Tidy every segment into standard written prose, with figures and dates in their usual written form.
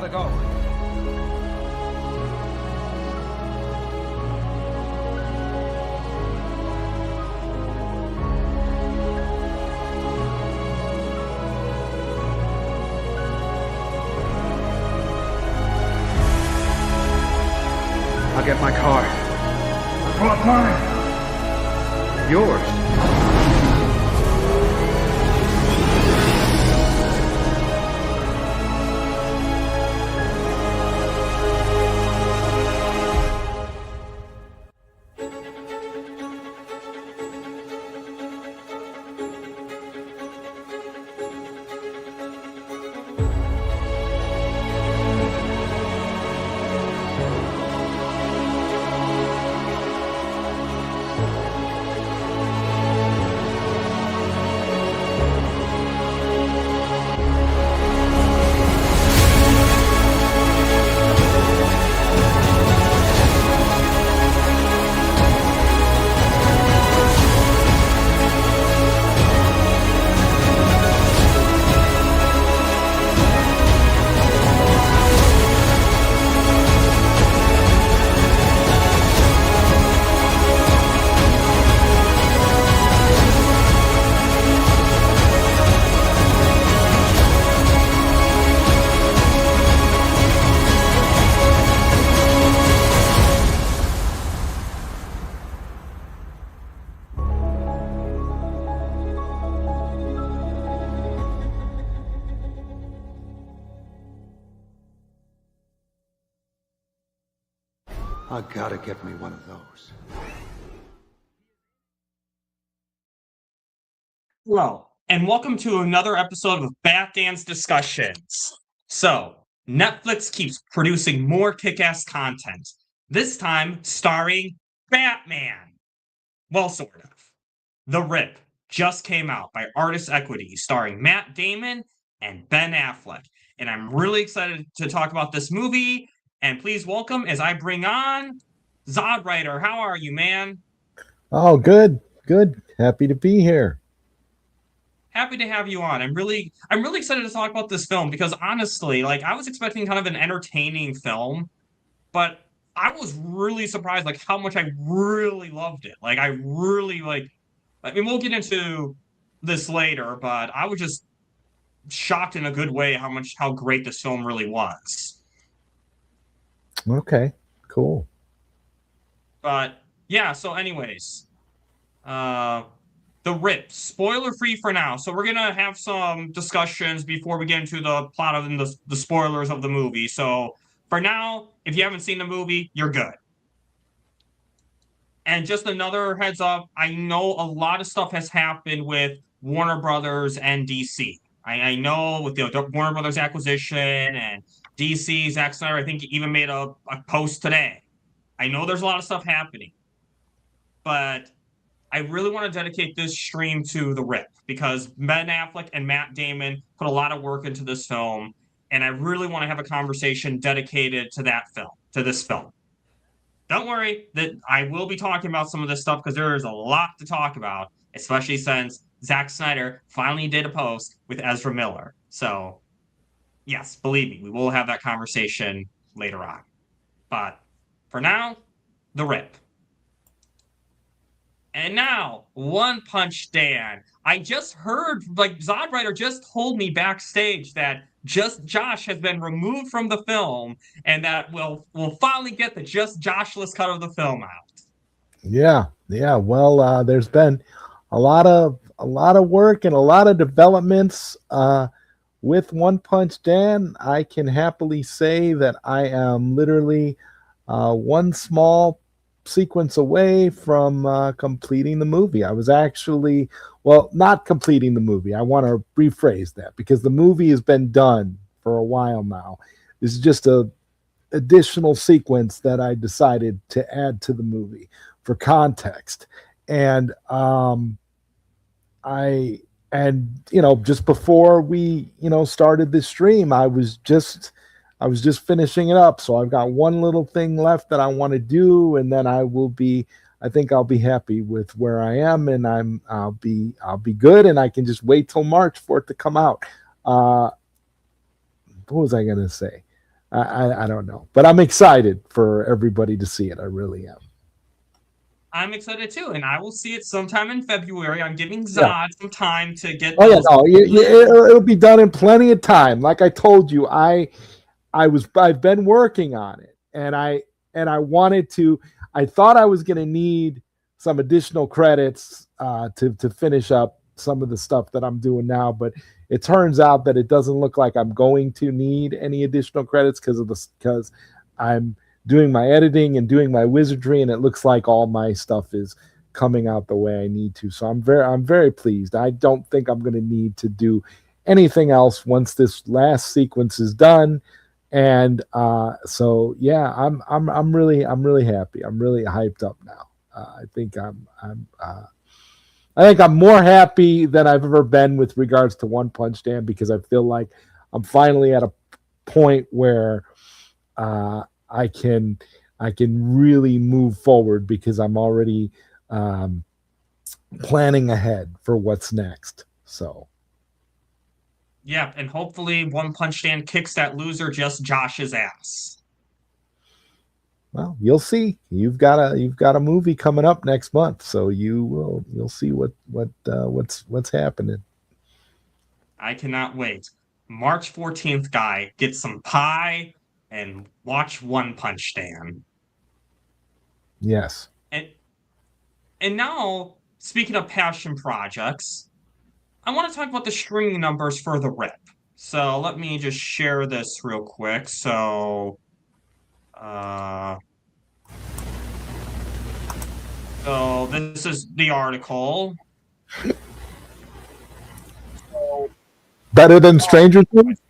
gotta go. I'll get my car. I brought mine. Yours. I gotta get me one of those. Hello, and welcome to another episode of MattDamon Discussions. So, Netflix keeps producing more kick-ass content, this time starring Batman. Well, sort of. The Rip just came out by Artist Equity, starring Matt Damon and Ben Affleck. And I'm really excited to talk about this movie. And please welcome as I bring on ZodWriter. How are you, man? Oh, good. Happy to be here. Happy to have you on. I'm really excited to talk about this film because honestly, like I was expecting kind of an entertaining film, but I was really surprised like how much I really loved it. Like I really I mean we'll get into this later, but I was just shocked in a good way how great this film really was. Okay, cool. But yeah, so anyways, The Rip, spoiler free for now. So we're gonna have some discussions before we get into the plot and the spoilers of the movie. So for now, if you haven't seen the movie, you're good. And just another heads up, I know a lot of stuff has happened with Warner Brothers and DC. I know with the Warner Brothers acquisition and DC, Zack Snyder, I think he even made a post today. I know there's a lot of stuff happening, but I really want to dedicate this stream to The Rip because Ben Affleck and Matt Damon put a lot of work into this film, and I really want to have a conversation dedicated to this film. Don't worry that I will be talking about some of this stuff because there is a lot to talk about, especially since Zack Snyder finally did a post with Ezra Miller. So, yes, believe me, we will have that conversation later on. But for now, The Rip. And now, One Punch Dan. I just heard, like, ZodWriter just told me backstage that Just Josh has been removed from the film, and that we'll finally get the Just Joshless cut of the film out. Yeah. Well, there's been a lot of work and a lot of developments with One Punch Dan. I can happily say that I am literally one small sequence away from completing the movie. I was actually, well, not completing the movie. I want to rephrase that because the movie has been done for a while now. This is just a additional sequence that I decided to add to the movie for context. And just before we started this stream, I was just finishing it up. So I've got one little thing left that I want to do, and then I think I'll be happy with where I am, and I'll be good, and I can just wait till March for it to come out. What was I going to say? I don't know, but I'm excited for everybody to see it. I really am. I'm excited too, and I will see it sometime in February. I'm giving Yeah. Zod some time to get Oh yeah, those. no, it'll be done in plenty of time. Like I told you, I've been working on it, and I wanted to. I thought I was going to need some additional credits to finish up some of the stuff that I'm doing now, but it turns out that it doesn't look like I'm going to need any additional credits because I'm doing my editing and doing my wizardry, and it looks like all my stuff is coming out the way I need to. So I'm very pleased. I don't think I'm going to need to do anything else once this last sequence is done. And so yeah, I'm really happy. I'm really hyped up now. I think I'm more happy than I've ever been with regards to One Punch Man, because I feel like I'm finally at a point where I can really move forward, because I'm already planning ahead for what's next. So yeah, and hopefully One Punch Man kicks that loser just Josh's ass. well, you'll see. You've got a movie coming up next month, so you'll see what's happening. I cannot wait. March 14th, guy, get some pie and watch One Punch Man. Yes. And now, speaking of passion projects, I want to talk about the streaming numbers for The Rip. So let me just share this real quick. So this is the article. Better than Stranger Things?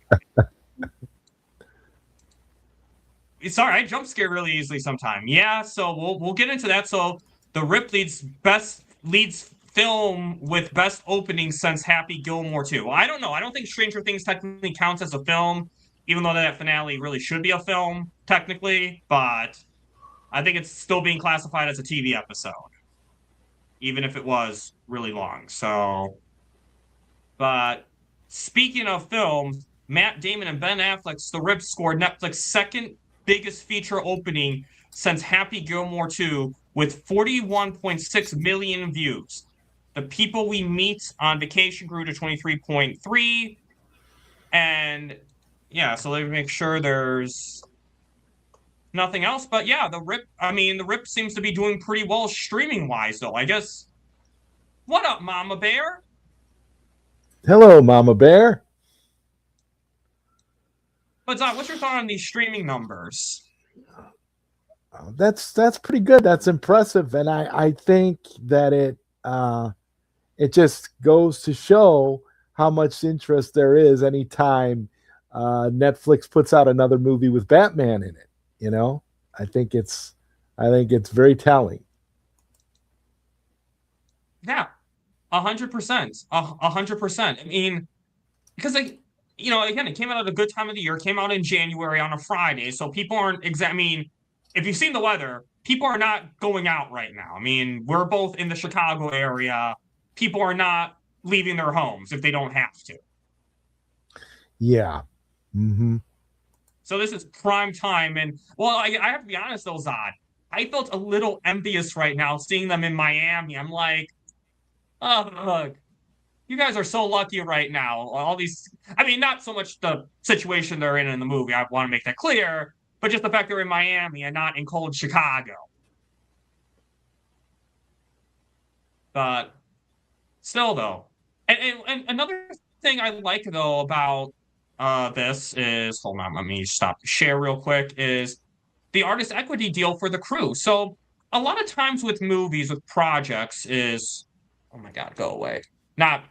Sorry, I jump scare really easily sometimes. Yeah, so we'll get into that. So The Rip leads film with best opening since Happy Gilmore 2. Well, I don't know. I don't think Stranger Things technically counts as a film, even though that finale really should be a film, technically. But I think it's still being classified as a TV episode, even if it was really long. So, but speaking of films, Matt Damon and Ben Affleck's The Rip scored Netflix's second biggest feature opening since Happy Gilmore 2 with 41.6 million views. The People We Meet on Vacation grew to 23.3. And yeah, so let me make sure there's nothing else. But yeah, The Rip seems to be doing pretty well streaming wise, though. I guess. What up, Mama Bear? Hello, Mama Bear. But what's your thought on these streaming numbers? That's pretty good. That's impressive, and I think that it just goes to show how much interest there is anytime Netflix puts out another movie with Batman in it. You know, I think it's very telling. Yeah, 100%, 100%. I mean, because again, it came out at a good time of the year. It came out in January on a Friday, so people aren't I mean, if you've seen the weather, people are not going out right now. I mean, we're both in the Chicago area. People are not leaving their homes if they don't have to. Yeah. Mm-hmm. So this is prime time. And, well, I have to be honest, though, Zod. I felt a little envious right now seeing them in Miami. I'm like, oh, look, you guys are so lucky right now. All these, I mean, not so much the situation they're in the movie. I want to make that clear. But just the fact they're in Miami and not in cold Chicago. But still, though. And another thing I like, though, about this is, hold on, let me stop the share real quick, is the artist equity deal for the crew. So a lot of times with movies, with projects is, oh my God, go away. Not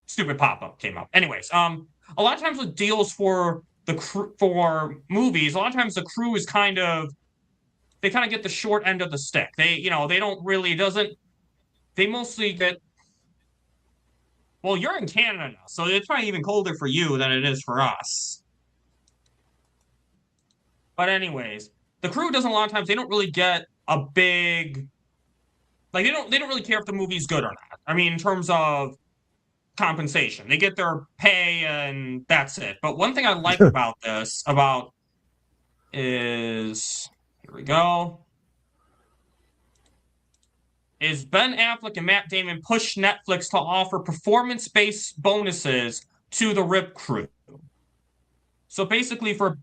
stupid pop-up came up. Anyways, a lot of times with deals for the crew, for movies, a lot of times the crew is they kind of get the short end of the stick. They don't really, they mostly get, well, you're in Canada now, so it's probably even colder for you than it is for us. But anyways, the crew doesn't, a lot of times, they don't really get a big, like, they don't really care if the movie's good or not. I mean, in terms of compensation, they get their pay and that's it. But one thing I like about is, here we go, is Ben Affleck and Matt Damon push Netflix to offer performance-based bonuses to the RIP crew. So basically for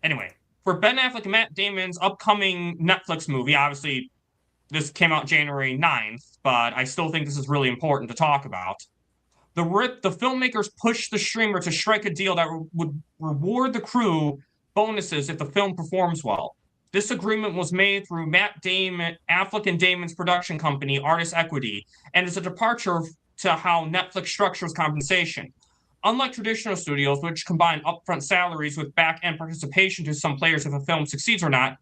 Ben Affleck and Matt Damon's upcoming Netflix movie, obviously this came out January 9th, but I still think this is really important to talk about. The filmmakers pushed the streamer to strike a deal that would reward the crew bonuses if the film performs well. This agreement was made through Matt Damon, Affleck and Damon's production company, Artist Equity, and is a departure to how Netflix structures compensation. Unlike traditional studios, which combine upfront salaries with back-end participation to some players if a film succeeds or not,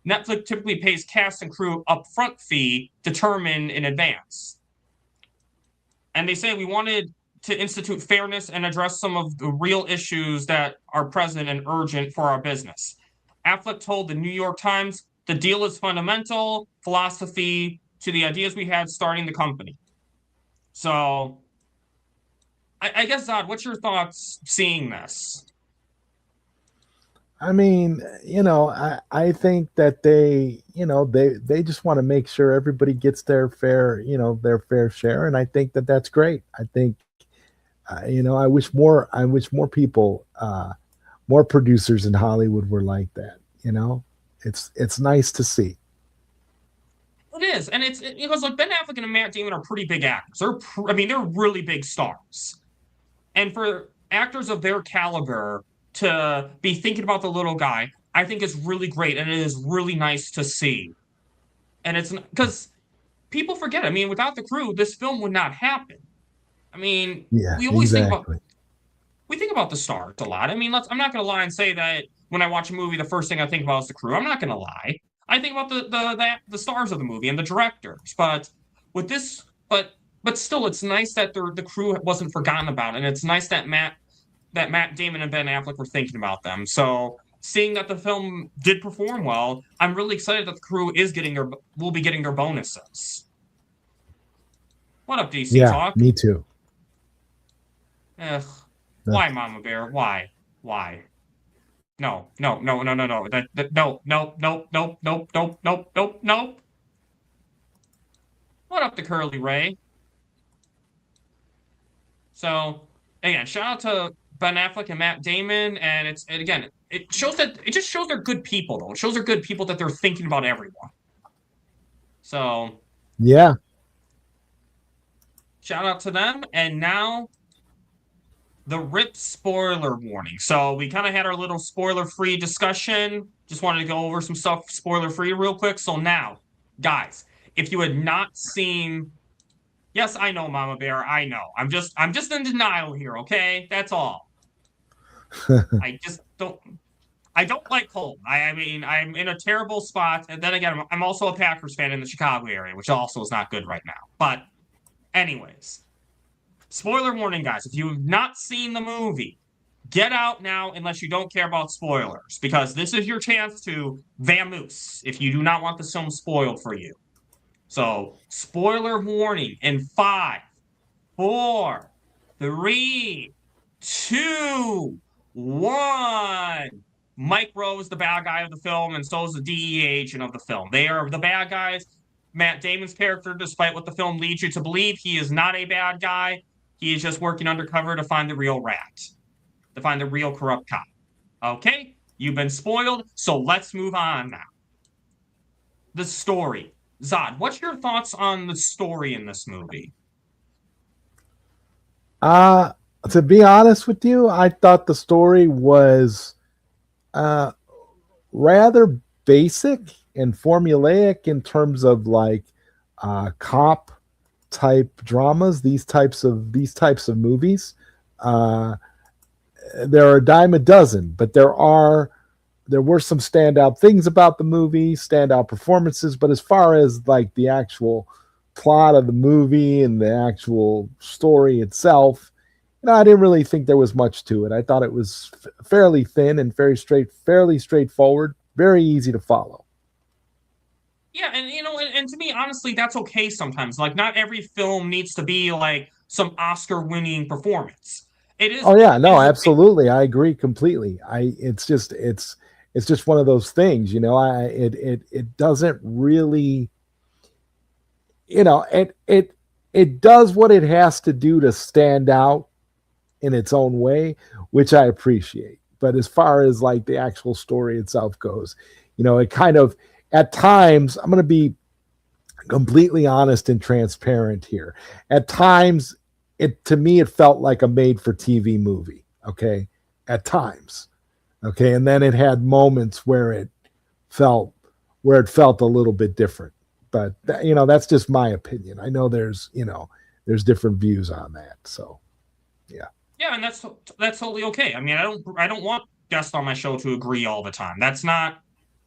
Netflix typically pays cast and crew upfront fee determined in advance. And they say we wanted to institute fairness and address some of the real issues that are present and urgent for our business. Affleck told the New York Times, the deal is fundamental philosophy to the ideas we had starting the company. So I guess, Zod, what's your thoughts seeing this? I mean, I think that they just want to make sure everybody gets their fair share, and I think that that's great. I think, I wish more people, more producers in Hollywood were like that. It's nice to see. It is, and it's because like Ben Affleck and Matt Damon are pretty big actors. They're really big stars, and for actors of their caliber to be thinking about the little guy, I think is really great, and it is really nice to see. And it's because people forget. Without the crew, this film would not happen. We always think about the stars a lot. I'm not going to lie and say that when I watch a movie, the first thing I think about is the crew. I'm not going to lie. I think about the stars of the movie and the directors. But with this, but still, it's nice that the crew wasn't forgotten about, and it's nice that Matt Damon and Ben Affleck were thinking about them. So seeing that the film did perform well, I'm really excited that the crew will be getting their bonuses. What up, DC Talk? Me too. Ugh. Why, Mama Bear? Why? No. No. What up to Curly Ray? So again, shout out to Ben Affleck and Matt Damon, and it just shows they're good people, though. It shows they're good people, that they're thinking about everyone. So yeah, shout out to them. And now the RIP spoiler warning. So we kind of had our little spoiler-free discussion. Just wanted to go over some stuff spoiler-free real quick. So now, guys, if you had not seen, yes, I know, Mama Bear, I know. I'm just in denial here, okay? That's all. I don't like home. I'm in a terrible spot. And then again, I'm also a Packers fan in the Chicago area, which also is not good right now. But anyways, spoiler warning, guys. If you have not seen the movie, get out now unless you don't care about spoilers, because this is your chance to vamoose if you do not want the film spoiled for you. So, spoiler warning in 5, 4, 3, 2, 1. Mike Rowe is the bad guy of the film, and so is the DEA agent of the film. They are the bad guys. Matt Damon's character, despite what the film leads you to believe, he is not a bad guy. He is just working undercover to find the real rat, to find the real corrupt cop. Okay? You've been spoiled, so let's move on now. The story. Zod, what's your thoughts on the story in this movie? To be honest with you, I thought the story was rather basic and formulaic in terms of like cop type dramas, these types of movies. There are a dime a dozen, but there were some standout things about the movie, standout performances, but as far as like the actual plot of the movie and the actual story itself, I didn't really think there was much to it. I thought it was fairly thin and fairly straightforward, very easy to follow. Yeah, and to me, honestly, that's okay sometimes. Like, not every film needs to be like some Oscar-winning performance. It is. Oh yeah, It no, is absolutely. I agree completely. It's just one of those things, you know. It doesn't really, you know, it does what it has to do to stand out in its own way, which I appreciate. But as far as like the actual story itself goes, you know, it kind of at times, I'm going to be completely honest and transparent here. At times, it to me it felt like a made for TV movie, okay? At times. Okay? And then it had moments felt where it felt a little bit different. But you know, that's just my opinion. I know there's different views on that. So, yeah. Yeah, and that's totally okay. I mean, I don't want guests on my show to agree all the time. That's not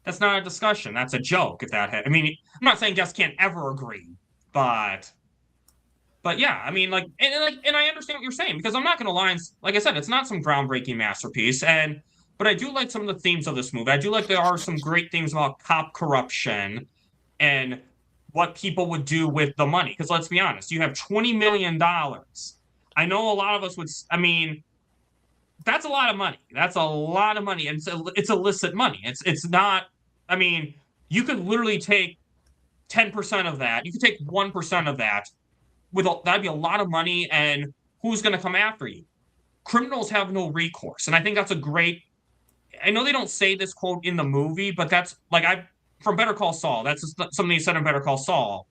a discussion. That's a joke. I mean, I'm not saying guests can't ever agree, but yeah, I mean, and I understand what you're saying because I'm not going to lie. Like I said, it's not some groundbreaking masterpiece, but I do like some of the themes of this movie. I do like there are some great themes about cop corruption and what people would do with the money. Because let's be honest, you have $20 million. I know a lot of us would. I mean, that's a lot of money. That's a lot of money, and it's illicit money. It's not. I mean, you could literally take 10% of that. You could take 1% of that. That'd be a lot of money, and who's going to come after you? Criminals have no recourse, and I think that's a great. I know they don't say this quote in the movie, but that's like from Better Call Saul. That's something they said in Better Call Saul.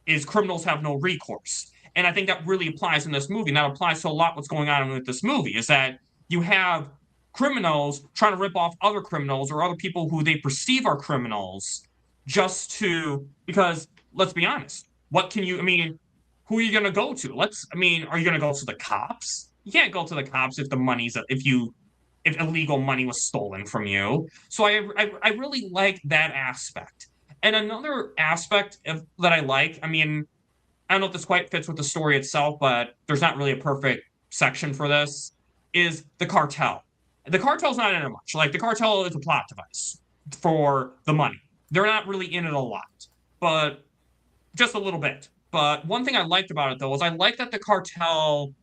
Is criminals have no recourse, and I think that really applies in this movie. And that applies to a lot what's going on with this movie. Is that you have criminals trying to rip off other criminals or other people who they perceive are criminals because let's be honest, I mean, who are you going to go to? I mean, are you going to go to the cops? You can't go to the cops if illegal money was stolen from you. So I really like that aspect. And another aspect that I like, I mean, I don't know if this quite fits with the story itself, but there's not really a perfect section for this, is the cartel. The cartel's not in it much. Like, the cartel is a plot device for the money. They're not really in it a lot, but just a little bit. But one thing I liked about it, though, is I like that the cartel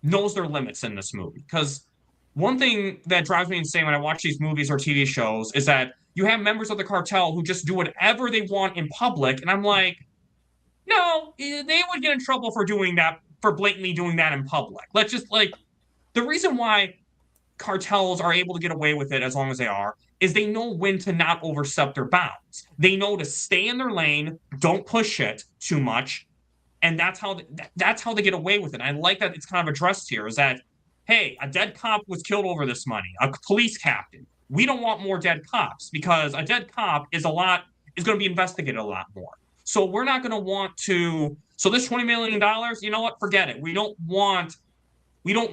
knows their limits in this movie. Because one thing that drives me insane when I watch these movies or TV shows is that you have members of the cartel who just do whatever they want in public. And I'm like, no, they would get in trouble for doing that, for blatantly doing that in public. Let's just, like, the reason why cartels are able to get away with it as long as they are is they know when to not overstep their bounds. They know to stay in their lane, don't push it too much, and that's how they get away with it. And I like that it's kind of addressed here, is that, hey, a dead cop was killed over this money, a police captain. We don't want more dead cops because a dead cop is going to be investigated a lot more. So we're not going to want to. So this $20 million, you know what? Forget it. We don't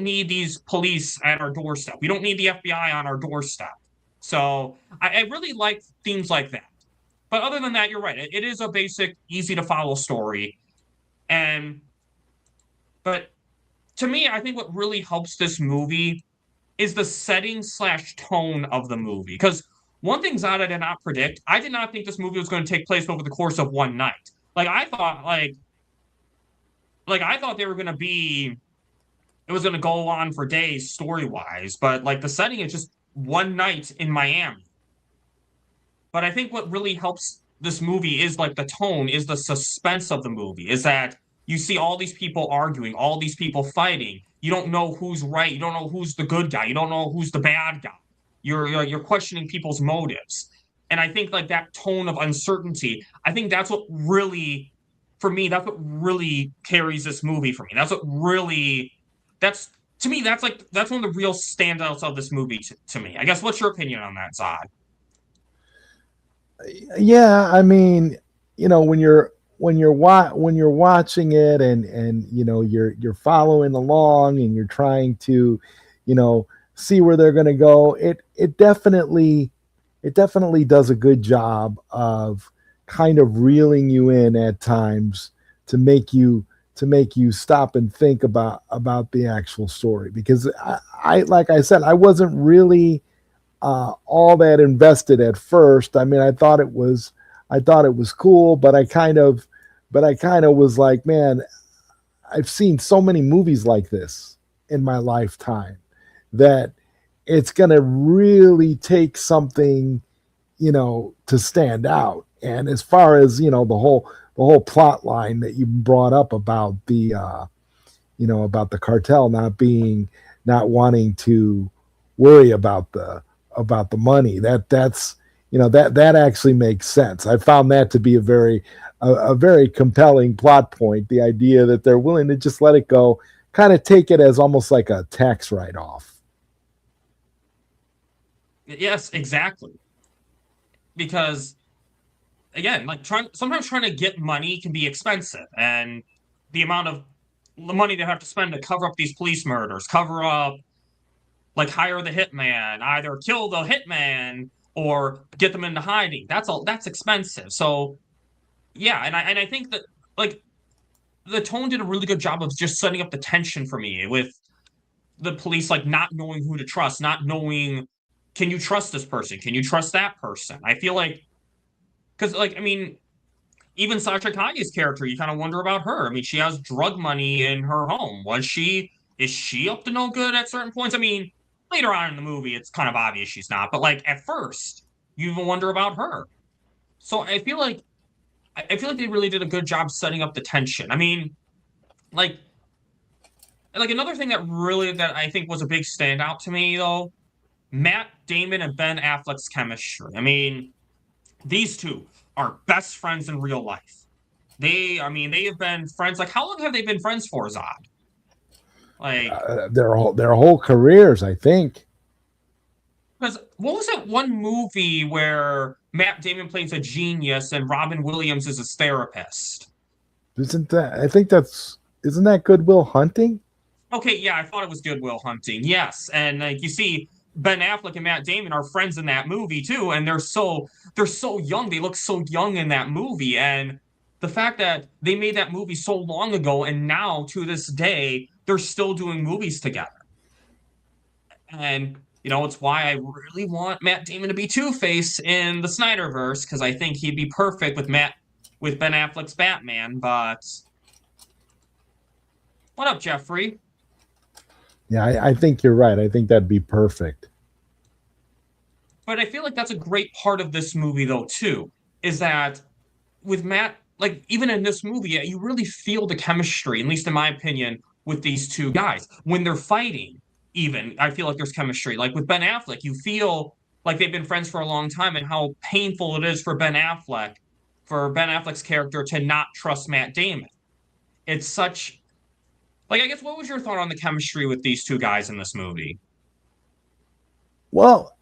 need these police at our doorstep. We don't need the FBI on our doorstep. So I really like themes like that. But other than that, you're right. It is a basic, easy to follow story. But to me, I think what really helps this movie is the setting/tone of the movie. Because one thing Zod I did not predict, I did not think this movie was going to take place over the course of one night. I thought they were going to be, it was going to go on for days story-wise, but the setting is just one night in Miami. But I think what really helps this movie is the tone, is the suspense of the movie, is that you see all these people arguing, all these people fighting. You don't know who's right. You don't know who's the good guy. You don't know who's the bad guy. You're questioning people's motives. And I think that tone of uncertainty, I think that's what really, for me, that's what really carries this movie for me. That's what really, that's one of the real standouts of this movie to me. I guess, what's your opinion on that, Zod? Yeah, I mean, when you're watching it and you're following along and you're trying to, see where they're going to go, it definitely does a good job of kind of reeling you in at times to make you stop and think about the actual story. Because I like I said, I wasn't really all that invested at first. I mean, I thought it was cool, but I kind of was like, man, I've seen so many movies like this, in my lifetime, that it's going to really take something, to stand out. And as far as, the whole plot line that you brought up about about the cartel not wanting to worry about the money, that actually makes sense. I found that to be a very compelling plot point. The idea that they're willing to just let it go, kind of take it as almost like a tax write-off. Yes, exactly. Because again, like sometimes trying to get money can be expensive, and the amount of the money they have to spend to cover up these police murders, cover up, like hire the hitman, either kill the hitman or get them into hiding. That's expensive. So yeah, and I think that like the tone did a really good job of just setting up the tension for me with the police, like not knowing who to trust, not knowing, can you trust this person? Can you trust that person? I feel like, because like, I mean, even Sasha Kanye's character, you kind of wonder about her. I mean, she has drug money in her home. Is she up to no good at certain points? I mean, later on in the movie, it's kind of obvious she's not, but like at first, you even wonder about her. So I feel like they really did a good job setting up the tension. I mean, like another thing that I think was a big standout to me though, Matt Damon and Ben Affleck's chemistry. I mean, these two are best friends in real life. They have been friends. Like, how long have they been friends for, Zod? Like their whole careers, I think. Because what was that one movie where Matt Damon plays a genius and Robin Williams is his therapist? Isn't that Good Will Hunting? Okay, yeah, I thought it was Good Will Hunting. Yes, and like you see, Ben Affleck and Matt Damon are friends in that movie too, and they're so young. They look so young in that movie, and the fact that they made that movie so long ago, and now to this day they're still doing movies together. And it's why I really want Matt Damon to be Two-Face in the Snyderverse, because I think he'd be perfect with Ben Affleck's Batman. But what up, Jeffrey? Yeah, I think you're right. I think that'd be perfect. But I feel like that's a great part of this movie, though, too, is that with Matt, like, even in this movie, you really feel the chemistry, at least in my opinion, with these two guys. When they're fighting, even, I feel like there's chemistry. Like, with Ben Affleck, you feel like they've been friends for a long time, and how painful it is for Ben Affleck's character to not trust Matt Damon. It's such... Like, I guess, what was your thought on the chemistry with these two guys in this movie? Well,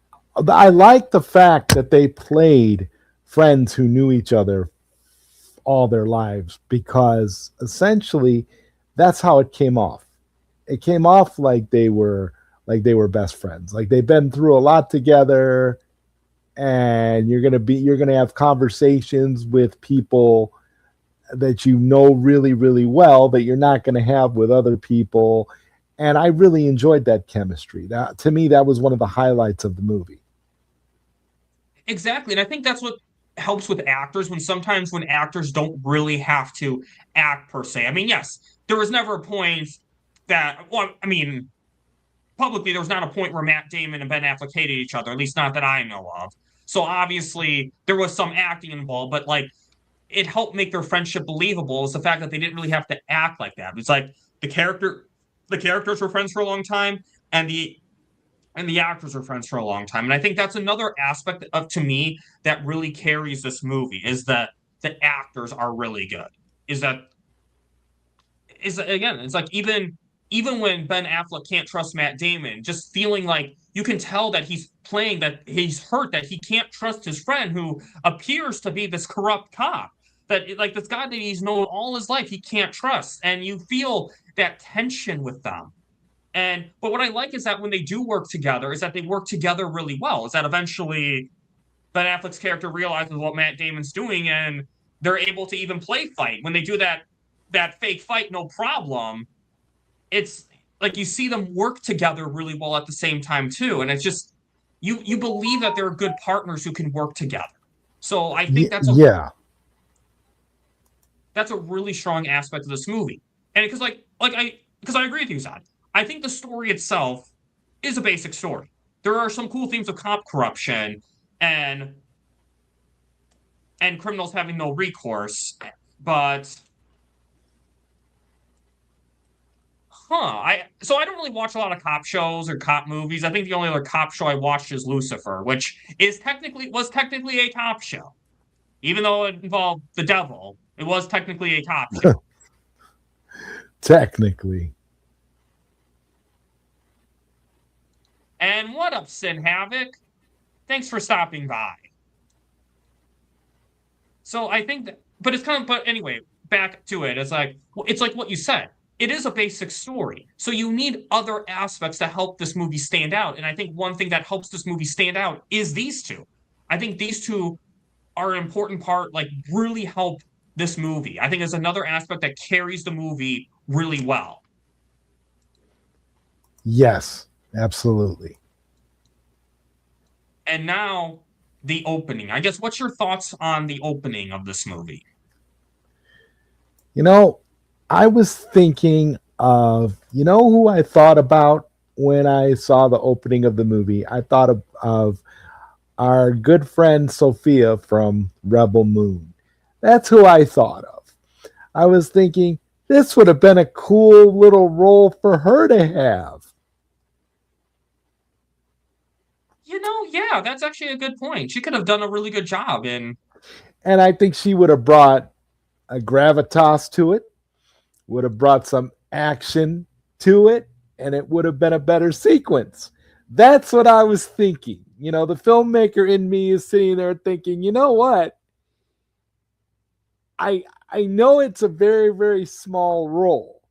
I like the fact that they played friends who knew each other all their lives, because essentially that's how it came off. It came off like they were best friends. Like, they've been through a lot together, and you're gonna have conversations with people that you know really, really well that you're not going to have with other people. And I really enjoyed that chemistry. That, to me, that was one of the highlights of the movie. Exactly. And I think that's what helps with actors, sometimes when actors don't really have to act per se. I mean, yes, there was never a point publicly, there was not a point where Matt Damon and Ben Affleck hated each other, at least not that I know of. So obviously there was some acting involved, but like, it helped make their friendship believable, is the fact that they didn't really have to act like that. It's like the characters were friends for a long time, and the actors were friends for a long time. And I think that's another aspect of, to me, that really carries this movie, is that the actors are really good. Again, it's like even when Ben Affleck can't trust Matt Damon, just feeling like you can tell that he's playing, that he's hurt, that he can't trust his friend who appears to be this corrupt cop. That, like, this guy that he's known all his life, he can't trust. And you feel that tension with them. But what I like is that when they do work together, is that they work together really well. Is that eventually Ben Affleck's character realizes what Matt Damon's doing, and they're able to even play fight. When they do that fake fight, no problem. It's like you see them work together really well at the same time too. And it's just, you believe that they're good partners who can work together. So I think that's a really strong aspect of this movie. And because I agree with you, Zod. I think the story itself is a basic story. There are some cool themes of cop corruption and criminals having no recourse, but I don't really watch a lot of cop shows or cop movies. I think the only other cop show I watched is Lucifer, which was technically a cop show. Even though it involved the devil, it was technically a cop show. Technically. And what up, Sin Havoc? Thanks for stopping by. So I think that, but anyway, back to it. It's like what you said. It is a basic story. So you need other aspects to help this movie stand out. And I think one thing that helps this movie stand out is these two. I think these two are an important part, like really help this movie. I think there's another aspect that carries the movie really well. Yes, absolutely. And now the opening. I guess, what's your thoughts on the opening of this movie? You know, I was thinking of, you know, who I thought about when I saw the opening of the movie? I thought of our good friend Sophia from Rebel Moon. That's who I thought of. I was thinking this would have been a cool little role for her to have. You know, yeah, that's actually a good point. She could have done a really good job in. And I think she would have brought a gravitas to it, would have brought some action to it, and it would have been a better sequence. That's what I was thinking. You know, the filmmaker in me is sitting there thinking, you know what? I know it's a very, very small role,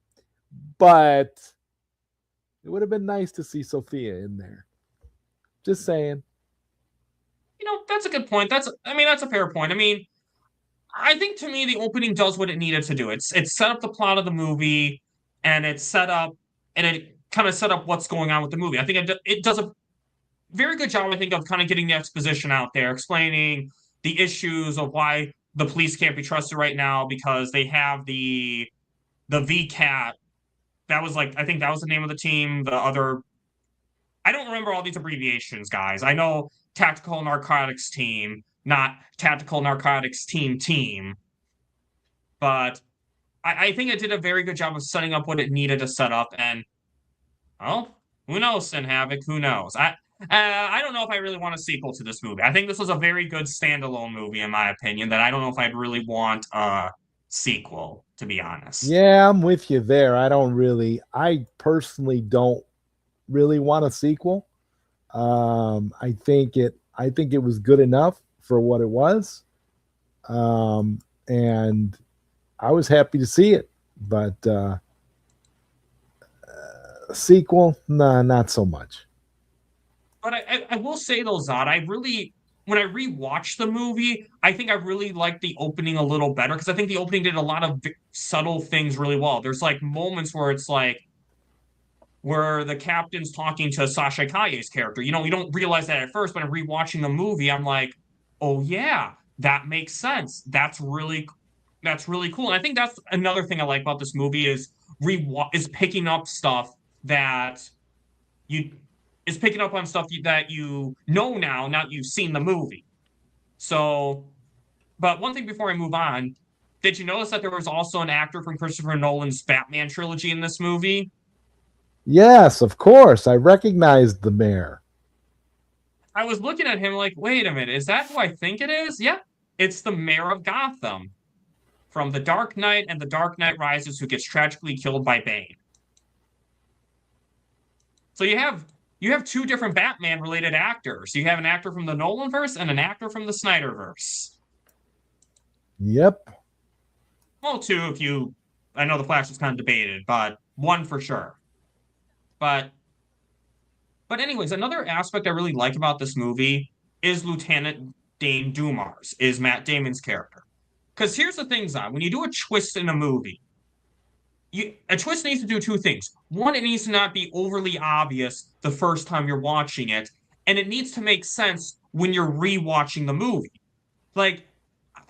but it would have been nice to see Sophia in there. Just saying. You know, that's a good point. That's a fair point. I mean, I think to me the opening does what it needed to do. It set up the plot of the movie, and it kind of set up what's going on with the movie. I think it does a very good job, I think, of kind of getting the exposition out there, explaining the issues of why the police can't be trusted right now because they have the VCAT. That was I think that was the name of the team. The other, I don't remember all these abbreviations, guys. I know Tactical Narcotics Team, not Tactical Narcotics Team. But I think it did a very good job of setting up what it needed to set up. And, well, who knows, Sin Havoc? Who knows? I don't know if I really want a sequel to this movie. I think this was a very good standalone movie, in my opinion, that I don't know if I'd really want a sequel, to be honest. Yeah, I'm with you there. I personally don't really want a sequel. I think it was good enough for what it was. And I was happy to see it, but sequel, nah, not so much. But I will say though, Zod, when I rewatched the movie, I think I really liked the opening a little better because I think the opening did a lot of subtle things really well. There's moments where it's where the captain's talking to Sasha Calle's character. You know, you don't realize that at first, but in rewatching the movie, I'm like, oh yeah, that makes sense. That's really cool. And I think that's another thing I like about this movie is picking up stuff that you know now that you've seen the movie. So, but one thing before I move on, did you notice that there was also an actor from Christopher Nolan's Batman trilogy in this movie? Yes, of course. I recognized the mayor. I was looking at him like, wait a minute, is that who I think it is? Yeah, it's the mayor of Gotham from The Dark Knight and The Dark Knight Rises, who gets tragically killed by Bane. So you have two different Batman-related actors. You have an actor from the Nolanverse and an actor from the Snyderverse. Yep. Well, two, I know the Flash was kind of debated, but one for sure. But anyways, another aspect I really like about this movie is Lieutenant Dane Dumars, is Matt Damon's character. Because here's the thing, Zon, when you do a twist in a movie, a twist needs to do two things. One, it needs to not be overly obvious the first time you're watching it, and it needs to make sense when you're rewatching the movie.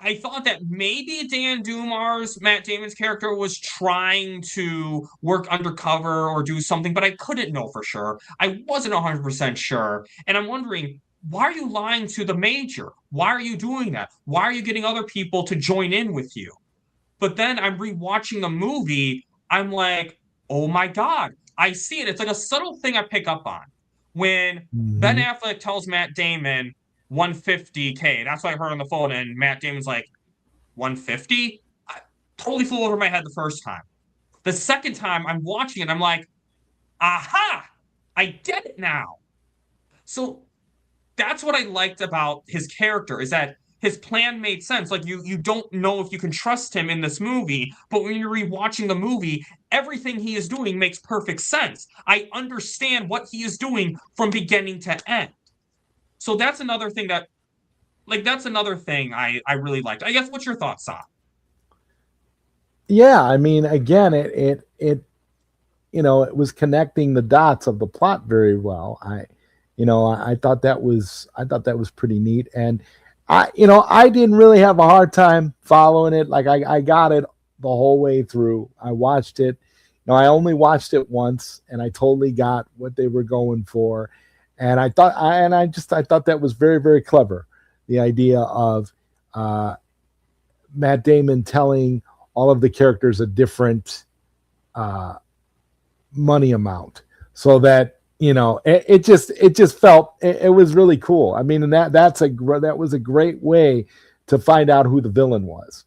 I thought that maybe Matt Damon's character, was trying to work undercover or do something, but I couldn't know for sure. I wasn't 100% sure. And I'm wondering, why are you lying to the Major? Why are you doing that? Why are you getting other people to join in with you? But then I'm rewatching the movie. I'm like, oh my God, I see it. It's like a subtle thing I pick up on. When Ben Mhm. Affleck tells Matt Damon 150K, that's what I heard on the phone, and Matt Damon's like, 150? I totally flew over my head the first time. The second time I'm watching it, I'm like, aha, I get it now. So that's what I liked about his character, is that his plan made sense. Like you don't know if you can trust him in this movie, but when you're rewatching the movie, everything he is doing makes perfect sense. I understand what he is doing from beginning to end. So that's another thing I really liked. I guess, what's your thoughts, Sam? Yeah, I mean, again, it it was connecting the dots of the plot very well. I thought that was pretty neat, and I didn't really have a hard time following it. Like I got it the whole way through. I watched it. I only watched it once, and I totally got what they were going for, and I thought that was very, very clever. The idea of Matt Damon telling all of the characters a different uh, money amount, so that it just felt it was really cool. I mean, and that was a great way to find out who the villain was.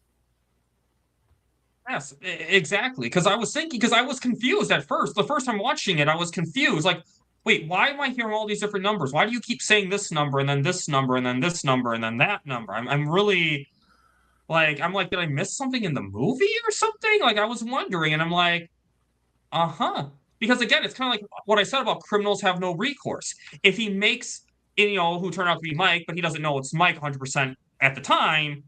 Yes, exactly. Because I was confused at first. The first time watching it, I was confused. Like, wait, why am I hearing all these different numbers? Why do you keep saying this number and then this number and then this number and then that number? I'm really like, did I miss something in the movie or something? Like, I was wondering, and I'm like, uh-huh. Because again, it's kind of like what I said about criminals have no recourse. If he makes, who turned out to be Mike, but he doesn't know it's Mike 100% at the time,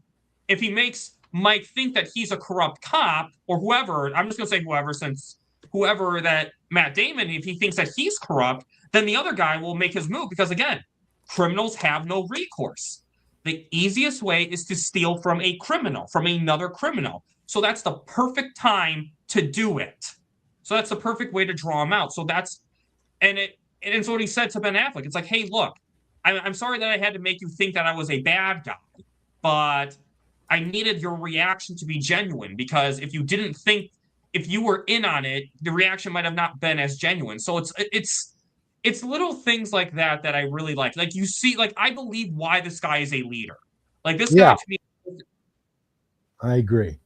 if he makes Mike think that he's a corrupt cop or whoever, I'm just going to say whoever, since whoever that Matt Damon, if he thinks that he's corrupt, then the other guy will make his move because, again, criminals have no recourse. The easiest way is to steal from a criminal, from another criminal. So that's the perfect time to do it. So that's the perfect way to draw him out. So that's, and it's what he said to Ben Affleck. It's like, hey, look, I'm sorry that I had to make you think that I was a bad guy, but I needed your reaction to be genuine, because if you were in on it, the reaction might have not been as genuine. So it's little things like that that I really like. Like, you see, like, I believe why this guy is a leader. Like, this guy Yeah, to me. I agree.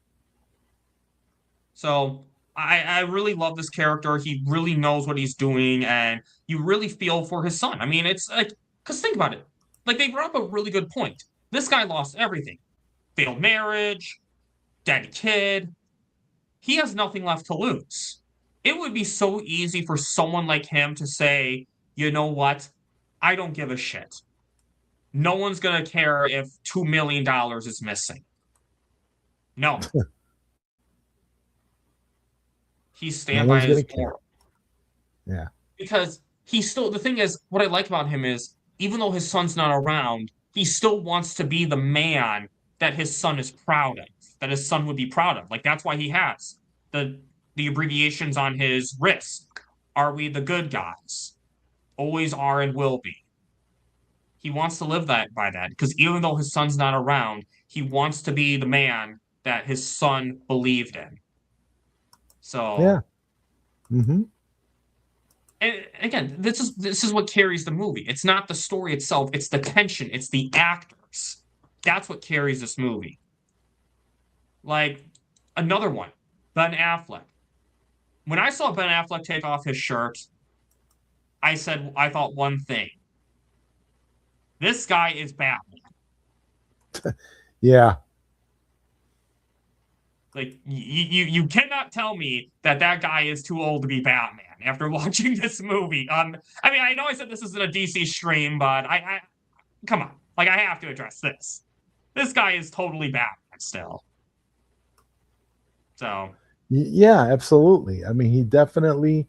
So I really love this character. He really knows what he's doing, and you really feel for his son. I mean, it's like, because think about it. Like, they brought up a really good point. This guy lost everything. Failed marriage, dead kid. He has nothing left to lose. It would be so easy for someone like him to say, you know what? I don't give a shit. No one's going to care if $2 million is missing. No. He No stand by one's his gonna care. moral. Yeah, Because the thing is, what I like about him is, even though his son's not around, he still wants to be the man that his son is proud of, that his son would be proud of. Like, that's why he has the abbreviations on his wrist. Are we the good guys? Always are and will be. He wants to live by that, because even though his son's not around, he wants to be the man that his son believed in. yeah. So, Mm-hmm. and again, this is what carries the movie. It's not the story itself, it's the tension, it's the actors. That's what carries this movie. Like, another one, Ben Affleck. When I saw Ben Affleck take off his shirt, I thought one thing. This guy is Batman. Yeah, Like, you cannot tell me that guy is too old to be Batman after watching this movie. I mean, I know I said this isn't a DC stream, but I come on, like, I have to address this. This guy is totally Batman still. So yeah, absolutely. I mean, he definitely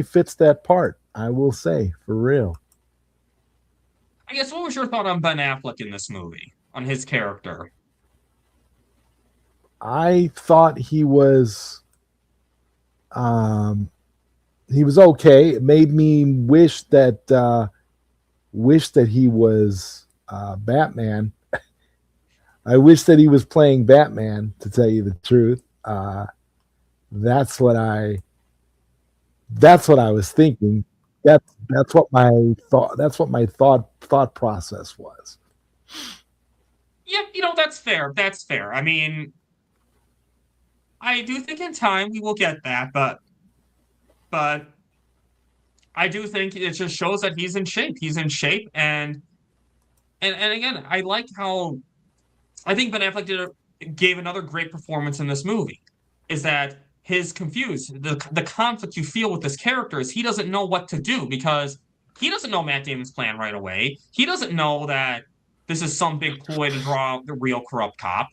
fits that part. I will say, for real. I guess, what was your thought on Ben Affleck in this movie, on his character? I thought he was okay. It made me wish that he was Batman. I wish that he was playing Batman, to tell you the truth. That's what I was thinking. That's what my thought process was. Yeah, that's fair. That's fair. I mean, I do think in time we will get that, but I do think it just shows that he's in shape. He's in shape, and again, I like how I think Ben Affleck gave another great performance in this movie. Is that his confused the conflict you feel with this character is he doesn't know what to do because he doesn't know Matt Damon's plan right away. He doesn't know that this is some big ploy to draw out the real corrupt cop.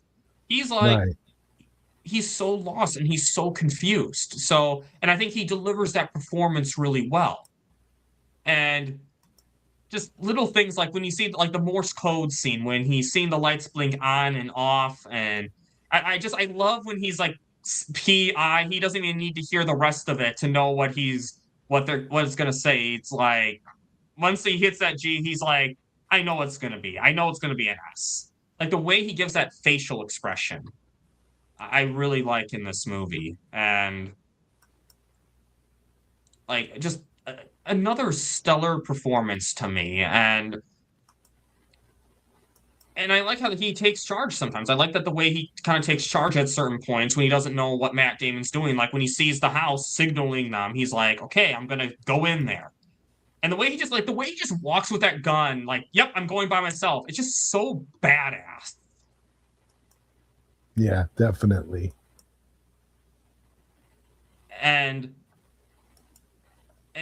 He's like Right. he's so lost and he's so confused. So, and I think he delivers that performance really well. And just little things like when you see like the Morse code scene when he's seeing the lights blink on and off, and I love when he's like PI. He doesn't even need to hear the rest of it to know what it's gonna say. It's like once he hits that G, he's like, I know it's gonna be. I know it's gonna be an S. Like the way he gives that facial expression, I really like in this movie, and like just another stellar performance to me, and I like how he takes charge sometimes. I like that the way he kind of takes charge at certain points when he doesn't know what Matt Damon's doing. Like when he sees the house signaling them, he's like, okay, I'm gonna go in there. And the way he just walks with that gun, like, yep, I'm going by myself. It's just so badass. Yeah, definitely. And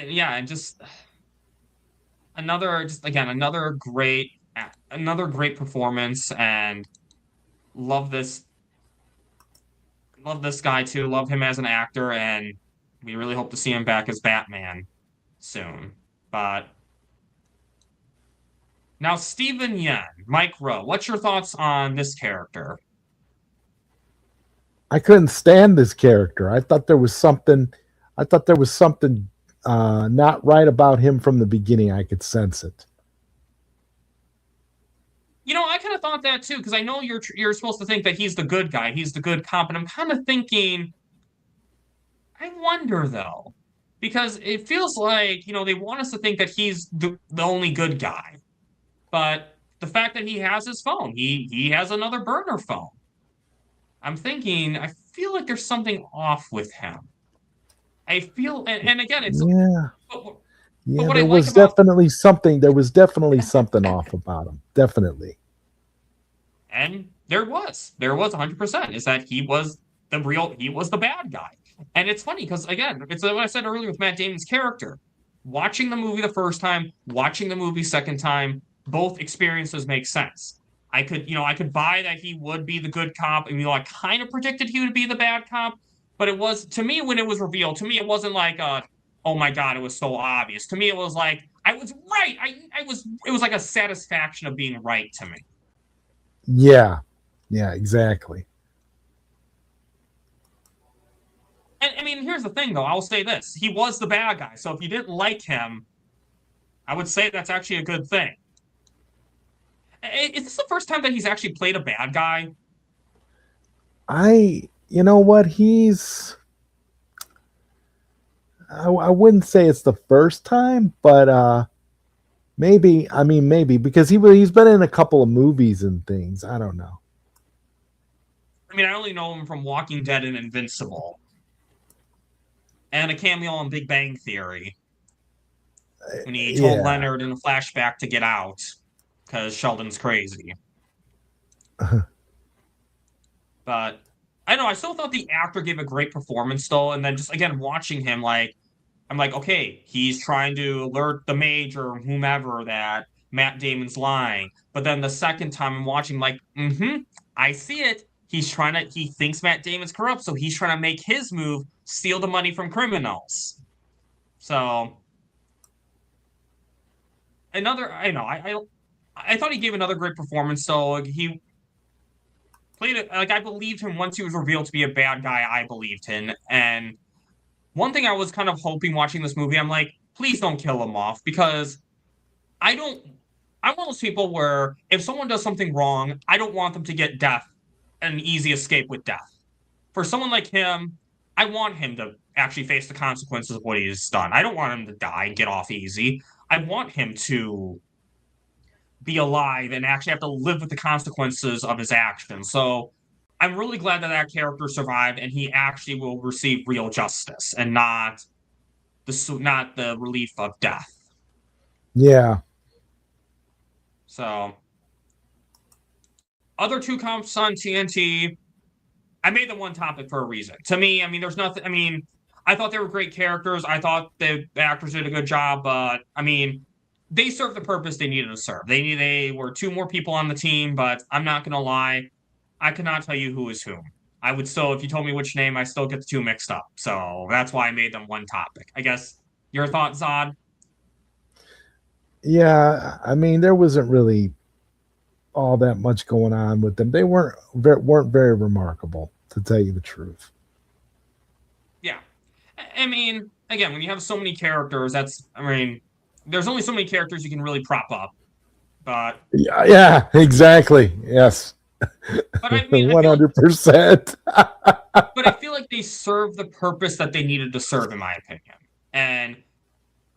yeah, and just another great performance, and love this guy too. Love him as an actor, and we really hope to see him back as Batman soon. But now, Steven Yeun, Mike Rowe, what's your thoughts on this character? I couldn't stand this character. I thought there was something. Not right about him from the beginning. I could sense it. I kind of thought that too, because I know you're supposed to think that he's the good guy, he's the good cop, and I'm kind of thinking, I wonder though, because it feels like they want us to think that he's the only good guy, but the fact that he has his phone, he has another burner phone. I'm thinking, I feel like there's something off with him. I feel, and again, it's Yeah. but Yeah, what I there like was about definitely something. There was definitely something off about him. Definitely. And there was 100% is that he was the bad guy. And it's funny because again, it's what I said earlier with Matt Damon's character. Watching the movie the first time, watching the movie second time, both experiences make sense. I could buy that he would be the good cop, and I kind of predicted he would be the bad cop, but it was to me when it was revealed, to me it wasn't like oh my god, it was so obvious. To me it was like I was right. It was like a satisfaction of being right to me. Yeah. Yeah, exactly. And I mean, here's the thing, though. I'll say this: he was the bad guy. So if you didn't like him, I would say that's actually a good thing. Is this the first time that he's actually played a bad guy? You know what? I wouldn't say it's the first time, but maybe. I mean, maybe because he's been in a couple of movies and things. I don't know. I mean, I only know him from Walking Dead and Invincible, and a cameo on Big Bang Theory when he told Leonard in a flashback to get out because Sheldon's crazy. But I know I still thought the actor gave a great performance though, and then just again watching him, like I'm like, okay, he's trying to alert the mage or whomever that Matt Damon's lying. But then the second time I'm watching, like, I see it. He thinks Matt Damon's corrupt, so he's trying to make his move, steal the money from criminals. So I thought he gave another great performance. So played it like I believed him once he was revealed to be a bad guy. I believed him, and one thing I was kind of hoping watching this movie, I'm like, please don't kill him off because I don't. I'm one of those people where if someone does something wrong, I don't want them to get death, an easy escape with death. For someone like him, I want him to actually face the consequences of what he has done. I don't want him to die and get off easy. I want him to be alive and actually have to live with the consequences of his actions. So I'm really glad that that character survived and he actually will receive real justice and not the relief of death. Yeah. So, other two comps on TNT, I made them one topic for a reason. To me, I mean, there's nothing. I mean, I thought they were great characters. I thought the actors did a good job, but I mean, they served the purpose they needed to serve. They were two more people on the team, but I'm not gonna lie, I could not tell you who is whom. I would still, if you told me which name, I still get the two mixed up. So that's why I made them one topic. I guess your thoughts, Zod? Yeah, I mean, there wasn't really all that much going on with them. They weren't very remarkable, to tell you the truth. Yeah. I mean, again, when you have so many characters, there's only so many characters you can really prop up. But yeah, exactly. Yes. But I mean, 100%. But I feel like they serve the purpose that they needed to serve, in my opinion. And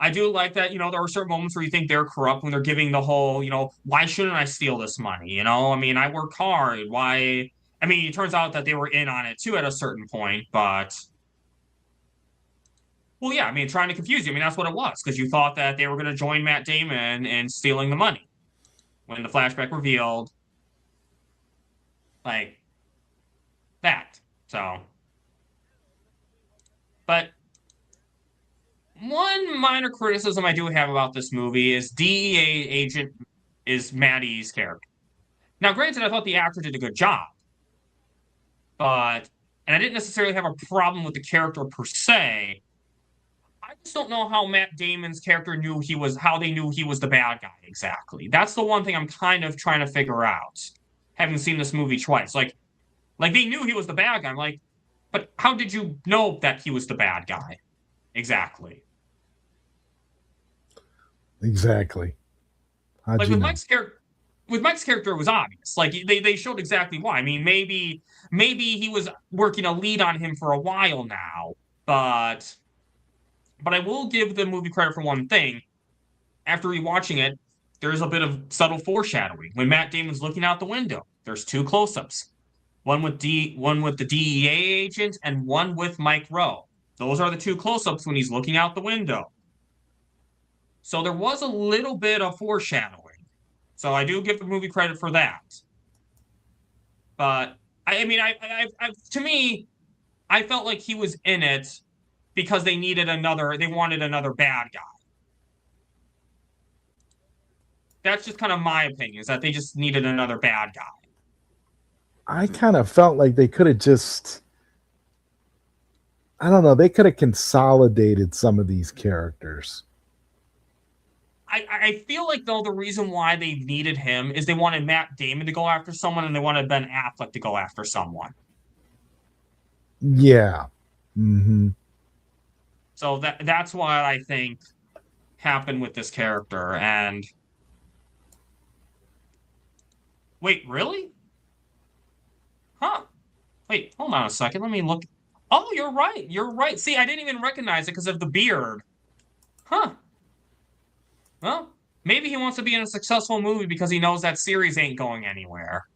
I do like that, there are certain moments where you think they're corrupt when they're giving the whole, why shouldn't I steal this money? I mean, I work hard. Why? I mean, it turns out that they were in on it too at a certain point, but well, yeah, I mean, trying to confuse you. I mean, that's what it was, because you thought that they were going to join MattDamon in stealing the money when the flashback revealed like that. So, but one minor criticism I do have about this movie is DEA agent is Maddie's character. Now, granted, I thought the actor did a good job, and I didn't necessarily have a problem with the character per se. I just don't know how MattDamon's character how they knew he was the bad guy exactly. That's the one thing I'm kind of trying to figure out, having seen this movie twice. Like they knew he was the bad guy. I'm like, but how did you know that he was the bad guy? Exactly. Exactly. Like with Mike's character, it was obvious. Like they showed exactly why. I mean, maybe he was working a lead on him for a while now, but I will give the movie credit for one thing. After rewatching it, there's a bit of subtle foreshadowing. When MattDamon's looking out the window, there's two close-ups. One with the DEA agent and one with Mike Rowe. Those are the two close-ups when he's looking out the window. So there was a little bit of foreshadowing. So I do give the movie credit for that. But I mean, to me, I felt like he was in it because they wanted another bad guy. That's just kind of my opinion, is that they just needed another bad guy. I kind of felt like they could have just, I don't know, they could have consolidated some of these characters. I feel like, though, the reason why they needed him is they wanted MattDamon to go after someone and they wanted Ben Affleck to go after someone. Yeah. Mm-hmm. So that's what I think happened with this character. And wait, really? Huh? Wait, hold on a second. Let me look. Oh, you're right. You're right. See, I didn't even recognize it because of the beard. Huh. Well, maybe he wants to be in a successful movie because he knows that series ain't going anywhere.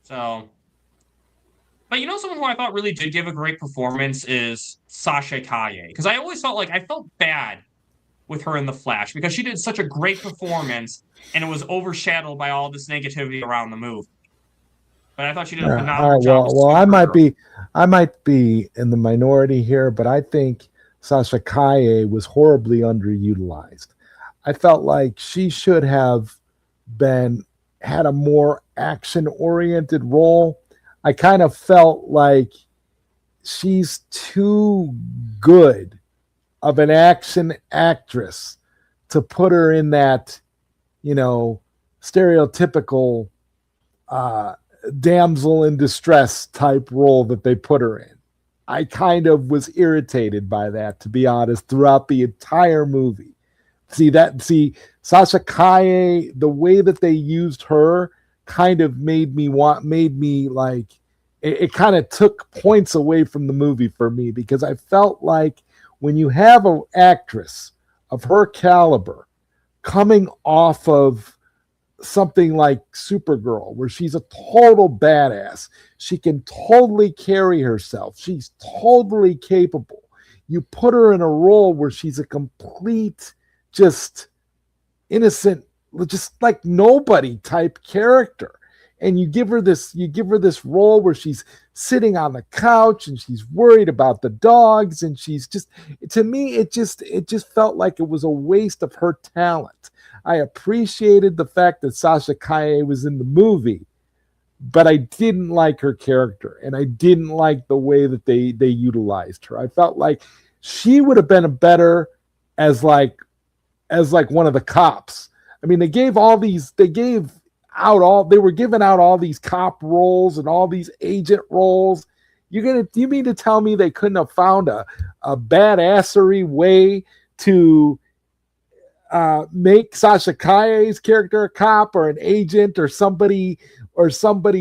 So, but someone who I thought really did give a great performance is Sasha Kaye. Because I always felt bad with her in The Flash because she did such a great performance and it was overshadowed by all this negativity around the movie. But I thought she did a phenomenal job. Well, I might be in the minority here, but I think Sasha Kaye was horribly underutilized. I felt like she should have had a more action-oriented role. I kind of felt like she's too good of an action actress to put her in that, stereotypical damsel in distress type role that they put her in. I kind of was irritated by that, to be honest, throughout the entire movie. Sasha Kaye, the way that they used her kind of made me like, it kind of took points away from the movie for me, because I felt like when you have an actress of her caliber coming off of something like Supergirl, where she's a total badass, she can totally carry herself, she's totally capable, you put her in a role where she's a complete, just innocent, just like nobody type character, and you give her this role where she's sitting on the couch and she's worried about the dogs, and she's just, to me, it just felt like it was a waste of her talent. I appreciated the fact that Sasha Kaye was in the movie, but I didn't like her character, and I didn't like the way that they utilized her. I felt like she would have been better as like one of the cops. I mean, they were giving out all these cop roles and all these agent roles. You mean to tell me they couldn't have found a badassery way to make Sasha Kaye's character a cop or an agent or somebody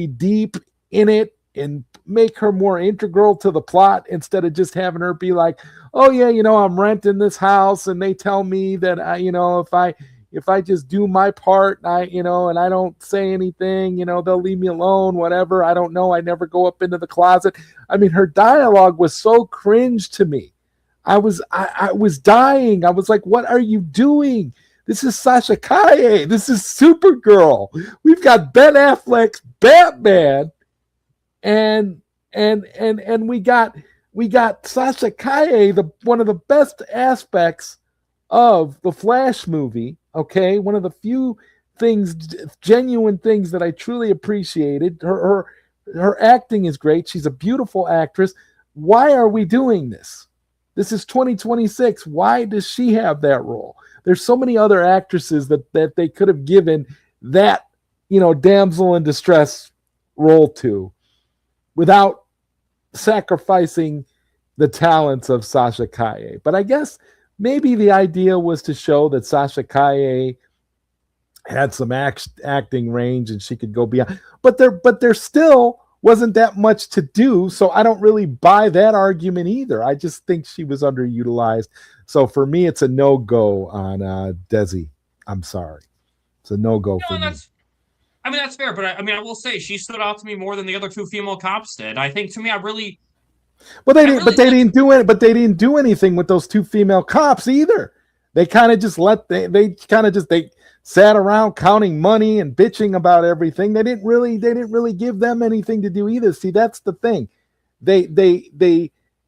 deep in it, and make her more integral to the plot, instead of just having her be like, oh yeah, I'm renting this house and they tell me that if I just do my part, and I don't say anything, they'll leave me alone, whatever. I don't know. I never go up into the closet. I mean, her dialogue was so cringe to me. I was dying. I was like, what are you doing? This is Sasha Kaye. This is Supergirl. We've got Ben Affleck's Batman, and we got Sasha Kaye, one of the best aspects of the Flash movie. Okay, one of the few genuine things that I truly appreciated. Her acting is great. She's a beautiful actress. Why are we doing this? This is 2026. Why does she have that role? There's so many other actresses that they could have given that, damsel in distress role to, without sacrificing the talents of Sasha Kaye. But I guess maybe the idea was to show that Sasha Kaye had some acting range and she could go beyond. But there still wasn't that much to do, so I don't really buy that argument either. I just think she was underutilized. So for me, it's a no-go on Desi. I'm sorry. It's a no-go for me. I mean, that's fair, but I will say she stood out to me more than the other two female cops did. I think, to me, Well, they didn't do it. But they didn't do anything with those two female cops either. They kind of just they sat around counting money and bitching about everything. They didn't really give them anything to do either. See, that's the thing. They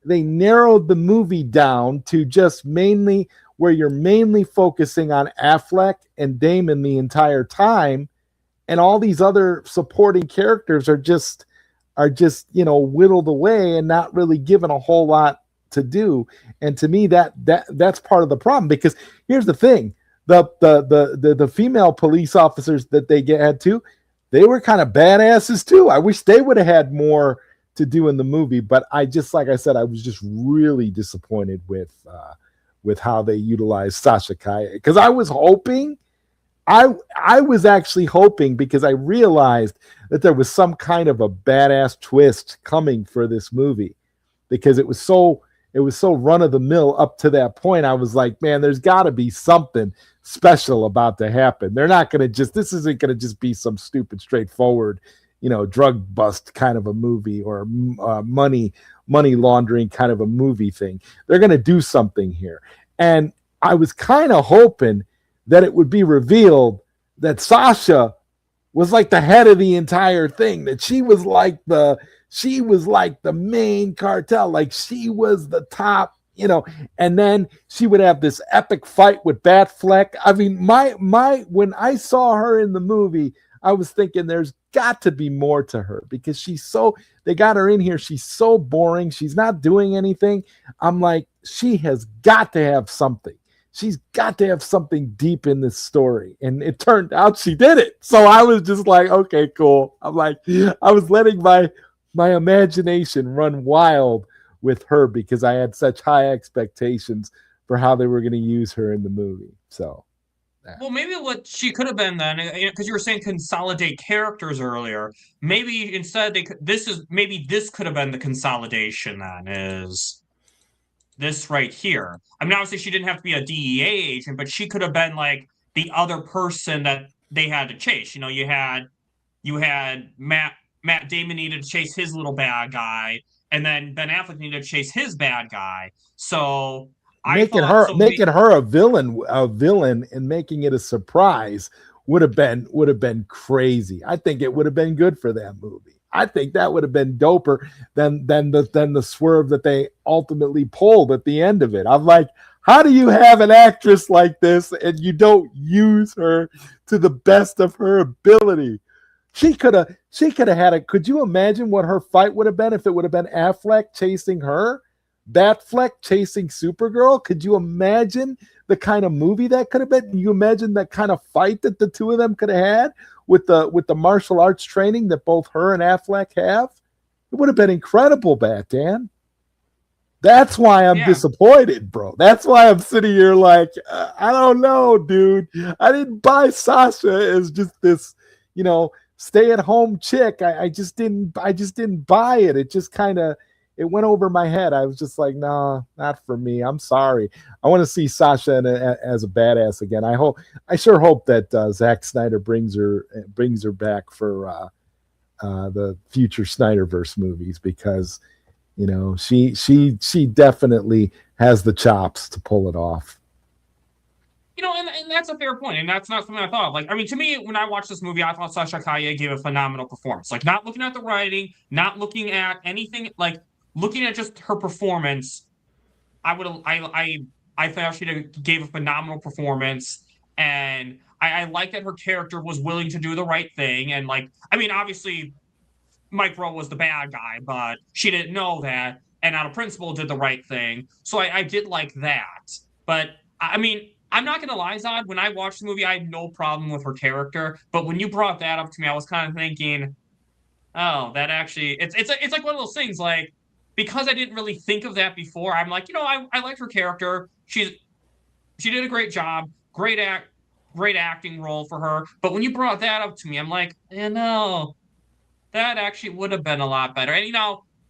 narrowed the movie down to just mainly where you're mainly focusing on Affleck and Damon the entire time, and all these other supporting characters are just whittled away and not really given a whole lot to do. And to me, that's part of the problem, because here's the thing: the female police officers that they had to, they were kind of badasses too. I wish they would have had more to do in the movie, but like I said, I was just really disappointed with how they utilized Sasha Kaye, because I was actually hoping, because I realized that there was some kind of a badass twist coming for this movie, because it was so run of the mill up to that point. I was like, man, there's got to be something special about to happen. This isn't going to just be some stupid, straightforward, drug bust kind of a movie, or money laundering kind of a movie thing. They're going to do something here. And I was kind of hoping that it would be revealed that Sasha was like the head of the entire thing, that she was like the main cartel, like she was the top, and then she would have this epic fight with Batfleck. I mean, when I saw her in the movie, I was thinking there's got to be more to her, because they got her in here. She's so boring. She's not doing anything. I'm like, she has got to have something. she's got to have something deep in this story. And it turned out she did it. So I was just like, okay, cool. I'm like, I was letting my imagination run wild with her because I had such high expectations for how they were going to use her in the movie. So, yeah. Well, maybe what she could have been then, because you were saying consolidate characters earlier. Maybe instead this could have been the consolidation then is this right here. I mean, obviously she didn't have to be a DEA agent, but she could have been like the other person that they had to chase. You know, you had Matt Damon needed to chase his little bad guy, and then Ben Affleck needed to chase his bad guy. So making her a villain, and making it a surprise would have been crazy. I think it would have been good for that movie. I think that would have been doper than the swerve that they ultimately pulled at the end of it. I'm like, how do you have an actress like this and you don't use her to the best of her ability? She could have had it. Could you imagine what her fight would have been if it would have been Affleck chasing her, Batfleck chasing Supergirl? Could you imagine the kind of movie that could have been? Can you imagine that kind of fight that the two of them could have had with the martial arts training that both her and Affleck have? It would have been incredible, Dan. That's why I'm disappointed, bro. That's why I'm sitting here like, I don't know, dude. I didn't buy Sasha as just this, stay-at-home chick. I just didn't buy it. It just kind of it went over my head. I was just like, nah, not for me. I'm sorry. I want to see Sasha as a badass again. I sure hope that Zack Snyder brings her back for the future Snyderverse movies, because she definitely has the chops to pull it off. And that's a fair point, and that's not something I thought of. Like, I mean, to me, when I watched this movie, I thought Sasha Kaye gave a phenomenal performance. Like, not looking at the writing, not looking at anything, like looking at just her performance, I thought she gave a phenomenal performance, and I like that her character was willing to do the right thing. And like, I mean, obviously, Mike Rowe was the bad guy, but she didn't know that, and out of principle did the right thing. So I did like that. But I mean, I'm not gonna lie, Zod, when I watched the movie, I had no problem with her character. But when you brought that up to me, I was kind of thinking, oh, that actually it's like one of those things, like, because I didn't really think of that before, I'm like, I liked her character. She did a great job, great acting role for her. But when you brought that up to me, I'm like, no, that actually would have been a lot better. And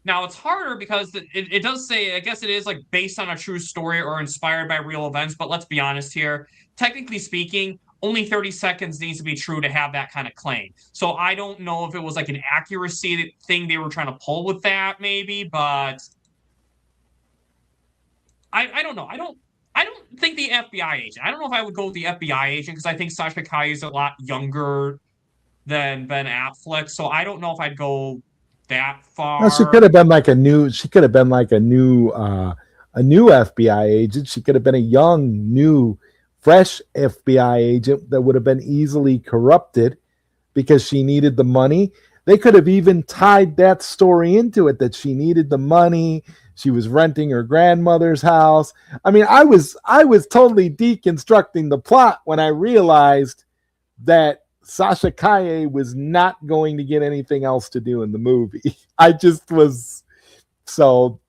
now it's harder because it does say, I guess it is like based on a true story or inspired by real events. But let's be honest here. Technically speaking, only 30 seconds needs to be true to have that kind of claim. So I don't know if it was like an accuracy thing they were trying to pull with that, maybe. But I don't know. I don't think the FBI agent. I don't know if I would go with the FBI agent, because I think Sasha Kaye is a lot younger than Ben Affleck. So I don't know if I'd go that far. Well, she could have been like a new FBI agent. She could have been a young, new, fresh FBI agent that would have been easily corrupted because she needed the money. They could have even tied that story into it, that she needed the money. She was renting her grandmother's house. I mean, I was totally deconstructing the plot when I realized that Sasha Kaye was not going to get anything else to do in the movie. I just was, so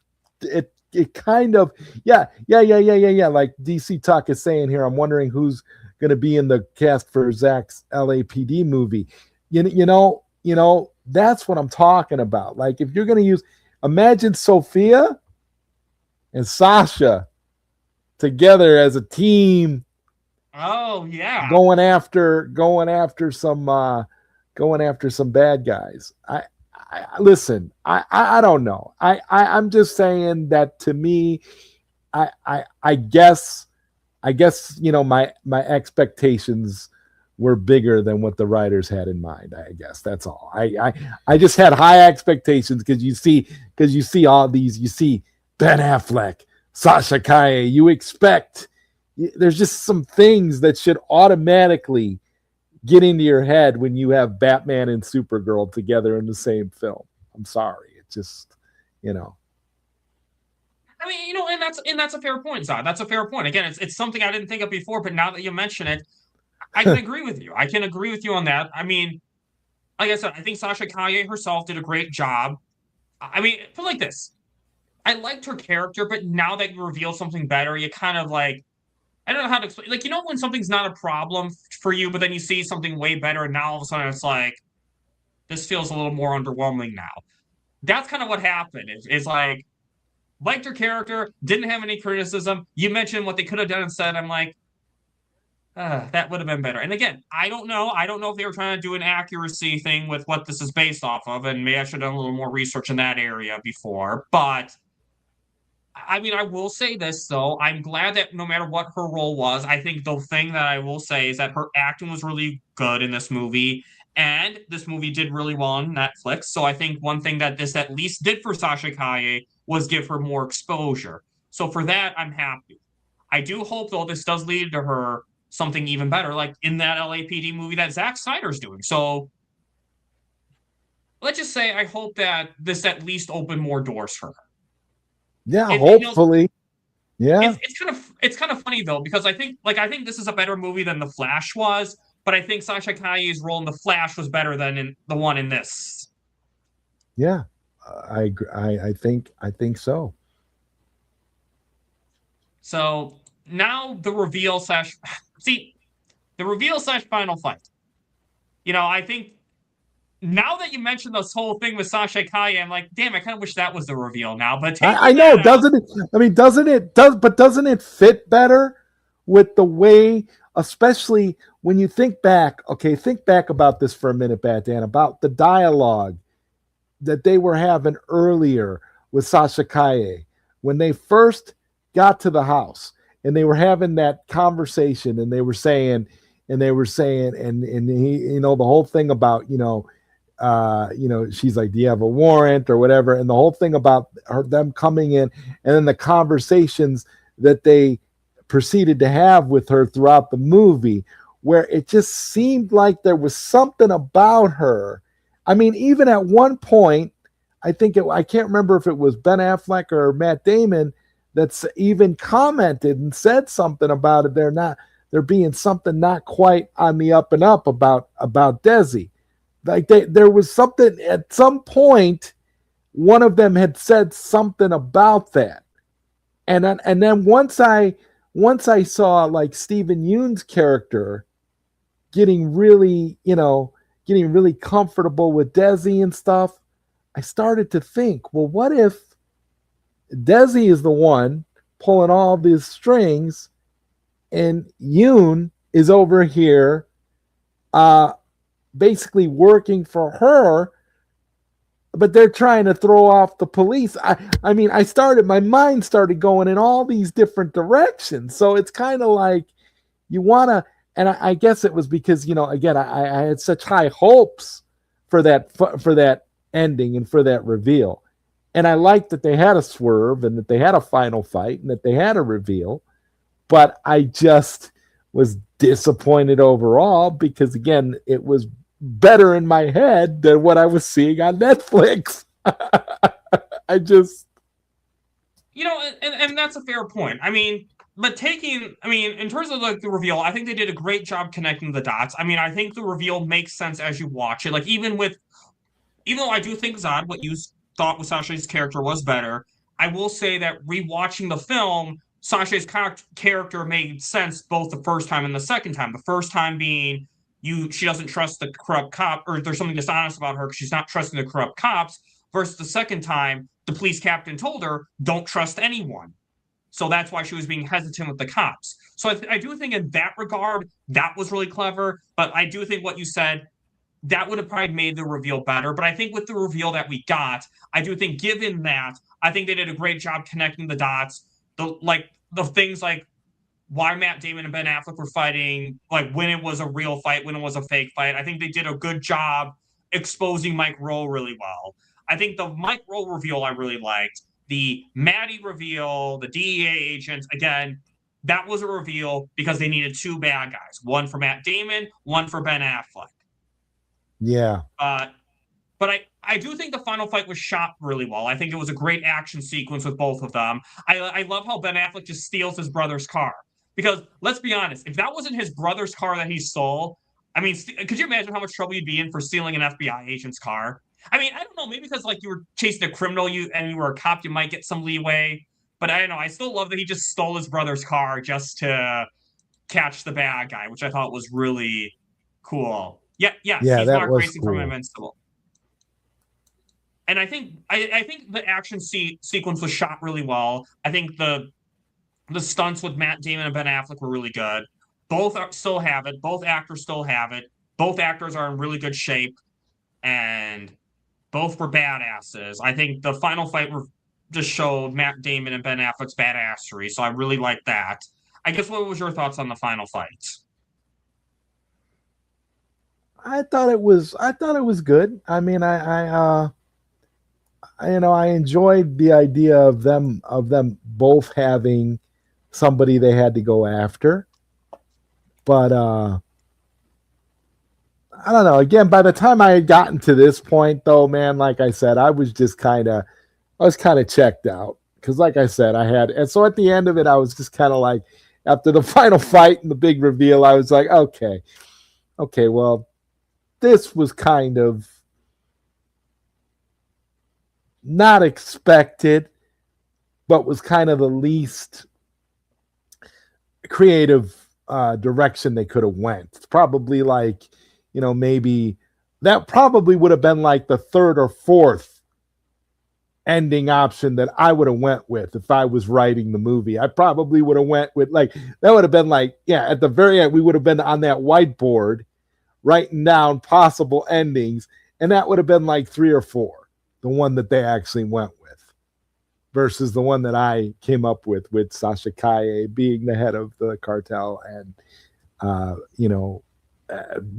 it kind of, yeah. Like DC Talk is saying here, I'm wondering who's going to be in the cast for Zach's LAPD movie. You know, that's what I'm talking about. Like, if you're going to imagine Sophia and Sasha together as a team. Oh yeah, going after some bad guys. I listen. I don't know. I'm just saying that, to me, I guess my expectations were bigger than what the writers had in mind. I guess that's all. I just had high expectations because you see all these. You see Ben Affleck, Sasha Kaye. You expect. There's just some things that should automatically get into your head when you have Batman and Supergirl together in the same film. I'm sorry. It's just, I I mean, and that's a fair point, Zod. That's a fair point. Again, it's something I didn't think of before, but now that you mention it, I can agree with you. I can agree with you on that. I mean, like I said, I think Sasha Kaye herself did a great job. I mean, put it like this. I liked her character, but now that you reveal something better, you kind of like, I don't know how to explain. Like, when something's not a problem for you, but then you see something way better, and now all of a sudden it's like, this feels a little more underwhelming now. That's kind of what happened. Is like, liked her character, didn't have any criticism. You mentioned what they could have done instead. I'm like, that would have been better. And again, I don't know. I don't know if they were trying to do an accuracy thing with what this is based off of, and maybe I should have done a little more research in that area before. But I mean, I will say this though. I'm glad that no matter what her role was, I think the thing that I will say is that her acting was really good in this movie. And this movie did really well on Netflix. So I think one thing that this at least did for Sasha Kaye was give her more exposure. So for that, I'm happy. I do hope, though, this does lead to her something even better, like in that LAPD movie that Zack Snyder's doing. So let's just say I hope that this at least opened more doors for her. Yeah, hopefully. Yeah. It's kind of funny though, because I think this is a better movie than The Flash was, but I think Sasha Kaye's role in The Flash was better than in the one in this. Yeah. I think so. So now the reveal / final fight. I think now that you mentioned this whole thing with Sasha Kaye, I'm like, damn, I kind of wish that was the reveal now. But I know, doesn't it? I mean, doesn't it fit better with the way, especially when you think back? Okay, think back about this for a minute, Dan, about the dialogue that they were having earlier with Sasha Kaye when they first got to the house, and they were having that conversation, and they were saying, and he, the whole thing about, she's like, do you have a warrant or whatever? And the whole thing about them coming in, and then the conversations that they proceeded to have with her throughout the movie, where it just seemed like there was something about her. I mean, even at one point, I can't remember if it was Ben Affleck or Matt Damon that's even commented and said something about it. There being something not quite on the up and up about Desi. Like there was something at some point, one of them had said something about that. And then once I saw like Stephen Yeun's character getting really comfortable with Desi and stuff, I started to think, well, what if Desi is the one pulling all these strings and Yeun is over here basically working for her, but they're trying to throw off the police. I mean, my mind started going in all these different directions. So it's kind of like you want to, and I guess it was because, again, I had such high hopes for that ending and for that reveal. And I liked that they had a swerve and that they had a final fight and that they had a reveal. But I just was disappointed overall because, again, it was better in my head than what I was seeing on Netflix. I just... and that's a fair point. I mean, but in terms of like the reveal, I think they did a great job connecting the dots. I mean, I think the reveal makes sense as you watch it. Like, even though I do think, Zod, what you thought with Sasha's character was better, I will say that rewatching the film, Sasha's character made sense both the first time and the second time. The first time being she doesn't trust the corrupt cop, or there's something dishonest about her because she's not trusting the corrupt cops, versus the second time, the police captain told her, don't trust anyone. So that's why she was being hesitant with the cops. So I do think in that regard, that was really clever. But I do think what you said, that would have probably made the reveal better. But I think with the reveal that we got, I do think given that, I think they did a great job connecting the dots. The things like why Matt Damon and Ben Affleck were fighting, like when it was a real fight, when it was a fake fight. I think they did a good job exposing Mike Rowe really well. I think the Mike Rowe reveal I really liked. The Maddie reveal, the DEA agents, again, that was a reveal because they needed two bad guys. One for Matt Damon, one for Ben Affleck. Yeah. But I do think the final fight was shot really well. I think it was a great action sequence with both of them. I love how Ben Affleck just steals his brother's car. Because let's be honest, if that wasn't his brother's car that he stole, I mean, could you imagine how much trouble you'd be in for stealing an FBI agent's car? I mean, I don't know, maybe because like you were chasing a criminal, and you were a cop, you might get some leeway. But I don't know. I still love that he just stole his brother's car just to catch the bad guy, which I thought was really cool. Yeah, Yeah, he's that Mark was Racing cool. from Invincible. And I think the action sequence was shot really well. I think the stunts with Matt Damon and Ben Affleck were really good. Both still have it. Both actors still have it. Both actors are in really good shape, and both were badasses. I think the final fight just showed Matt Damon and Ben Affleck's badassery, so I really liked that. I guess what was your thoughts on the final fight? I thought it was good. I mean, I enjoyed the idea of them both having somebody they had to go after. But I don't know. Again, by the time I had gotten to this point, though, man, like I said, I was kind of checked out because, like I said, and so at the end of it, I was just kind of like, after the final fight and the big reveal, I was like, okay, well, this was kind of not expected, but was kind of the least creative direction they could have went. It's probably like, maybe that probably would have been like the third or fourth ending option that I would have went with if I was writing the movie. I probably would have went with that would have been at the very end, we would have been on that whiteboard writing down possible endings, and that would have been like 3 or 4, the one that they actually went with, versus the one that I came up with Sasha Kaye being the head of the cartel and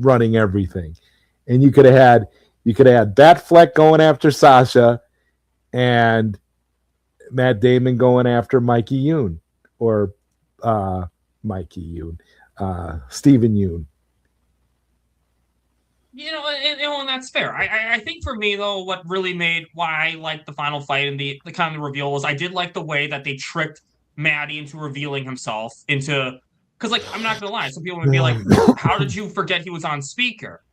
running everything. And you could have had Batfleck going after Sasha and Matt Damon going after Mikey Yoon, or Stephen Yoon. And that's fair. I think for me, though, what really made why I liked the final fight and the kind of reveal was I did like the way that they tricked Maddie into revealing himself into, because I'm not gonna lie, some people would be like, how did you forget he was on speaker?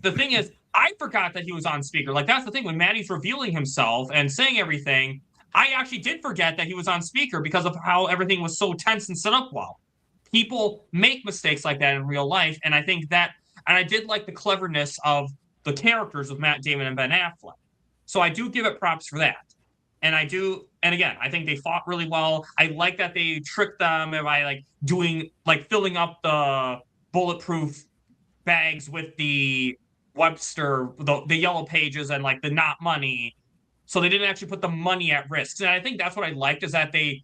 The thing is, I forgot that he was on speaker. That's the thing, when Maddie's revealing himself and saying everything, I actually did forget that he was on speaker because of how everything was so tense and set up well. People make mistakes like that in real life, and I think that, and I did like the cleverness of the characters of Matt Damon and Ben Affleck. So I do give it props for that. And again, I think they fought really well. I like that they tricked them by filling up the bulletproof bags with the Webster, the yellow pages and the not money. So they didn't actually put the money at risk. And I think that's what I liked, is that I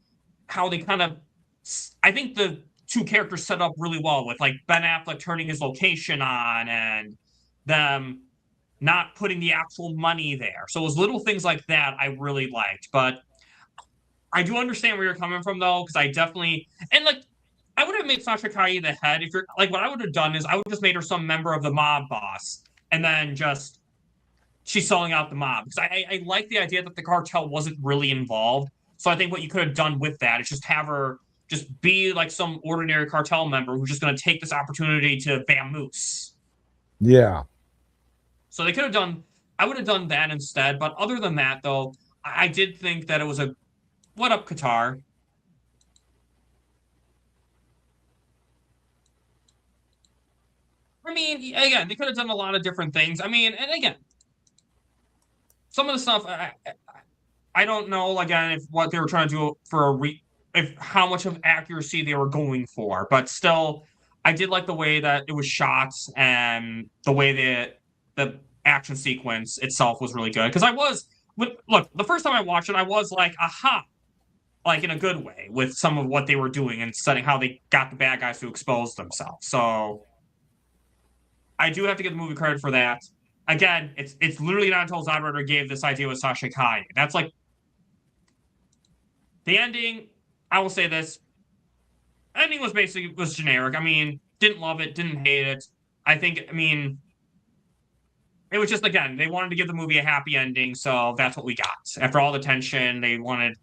think the two characters set up really well with Ben Affleck turning his location on and them not putting the actual money there. So it was little things like that I really liked. But I do understand where you're coming from, though, because I definitely, and I would have made Sasha Kaye the head. If you're what I would have done is I would have just made her some member of the mob boss, and then she's selling out the mob, because I like the idea that the cartel wasn't really involved. So I think what you could have done with that is just have her just be some ordinary cartel member who's just going to take this opportunity to vamoose. Yeah. So they could have done, I would have done that instead. But other than that, though, I did think that it was what up, Qatar? I mean, again, they could have done a lot of different things. I mean, and again, some of the stuff, I don't know, again, if what they were trying to do for how much of accuracy they were going for. But still, I did like the way that it was shot and the way the action sequence itself was really good. Because look, the first time I watched it, I was like, aha, in a good way with some of what they were doing and setting how they got the bad guys to expose themselves. So I do have to give the movie credit for that. Again, it's literally not until ZodWriter gave this idea with Sasha Kaye. That's the ending. I will say this. Ending was generic. I mean, didn't love it, didn't hate it. I think, it was just, again, they wanted to give the movie a happy ending, so that's what we got. After all the tension, they wanted.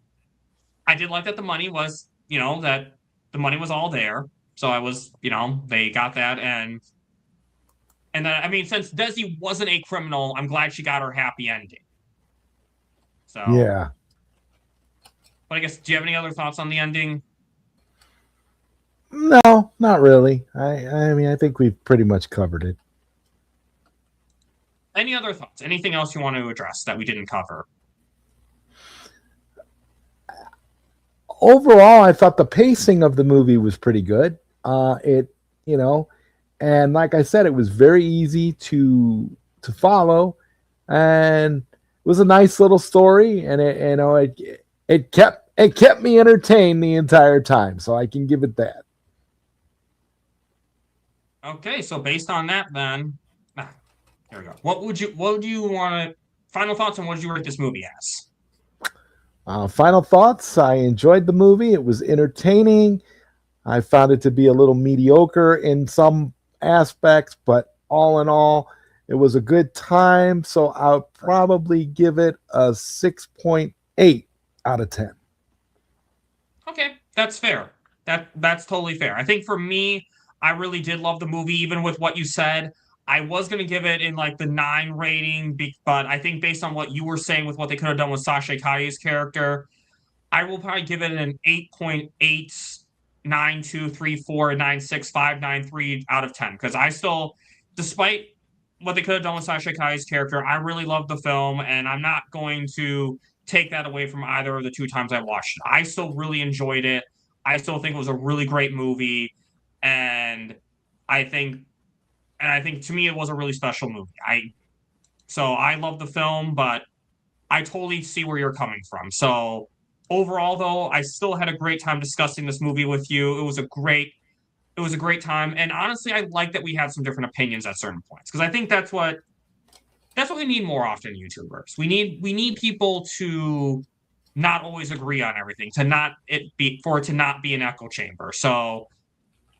I did like that the money was, that the money was all there. So I was, they got that, and then, I mean, since Desi wasn't a criminal, I'm glad she got her happy ending. So Yeah. But I guess, do you have any other thoughts on the ending? No, not really. I mean, I think we've pretty much covered it. Any other thoughts? Anything else you want to address that we didn't cover? Overall, I thought the pacing of the movie was pretty good. And like I said, it was very easy to follow, and it was a nice little story, and it kept me entertained the entire time. So I can give it that. Okay, so based on that, then, here we go. What do you want to? Final thoughts on what did you rate this movie as? Final thoughts. I enjoyed the movie. It was entertaining. I found it to be a little mediocre in some aspects, but all in all, it was a good time. So I'll probably give it a 6.8 out of 10. Okay, that's fair. That's totally fair. I think for me, I really did love the movie, even with what you said. I was going to give it in like the 9 rating, but I think based on what you were saying with what they could have done with Sasha Kai's character, I will probably give it an 8.8, 9, 2, 3, 4, 9, 6, 5, 9, 3 out of 10. Because I still, despite what they could have done with Sasha Kai's character, I really loved the film, and I'm not going to take that away from either of the 2 times I watched it. I still really enjoyed it. I still think it was a really great movie, and I think to me it was a really special movie. So I love the film, but I totally see where you're coming from. So overall, though, I still had a great time discussing this movie with you. It was a great time, and honestly, I like that we had some different opinions at certain points, because I think that's what we need more often, YouTubers. We need people to not always agree on everything, for it to not be an echo chamber. So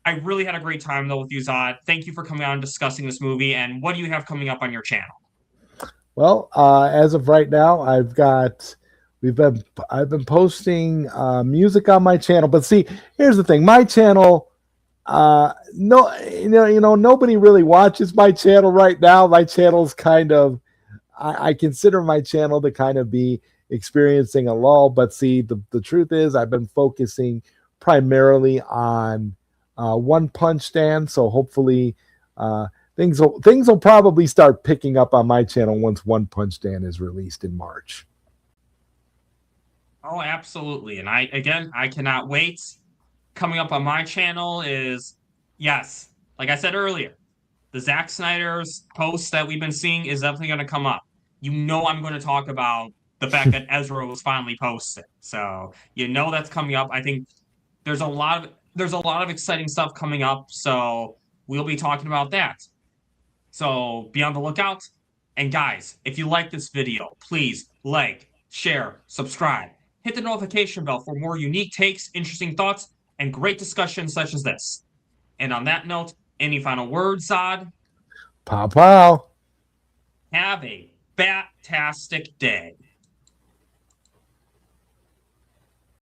I really had a great time though with you, Zod. Thank you for coming on and discussing this movie. And what do you have coming up on your channel? Well, as of right now, I've been posting music on my channel. But see, here's the thing: my channel, nobody really watches my channel right now. My channel's kind of, I consider my channel to kind of be experiencing a lull. But see, the truth is, I've been focusing primarily on One Punch Dan. So hopefully, things will probably start picking up on my channel once One Punch Dan is released in March. Oh, absolutely. And I cannot wait. Coming up on my channel is, yes, like I said earlier, the Zack Snyder's post that we've been seeing is definitely going to come up. I'm going to talk about the fact that Ezra was finally posted. So that's coming up. I think there's a lot of exciting stuff coming up. So we'll be talking about that. So be on the lookout. And guys, if you like this video, please like, share, subscribe. Hit the notification bell for more unique takes, interesting thoughts, and great discussions such as this. And on that note, any final words, Zod? Pow pow. Have a fantastic day.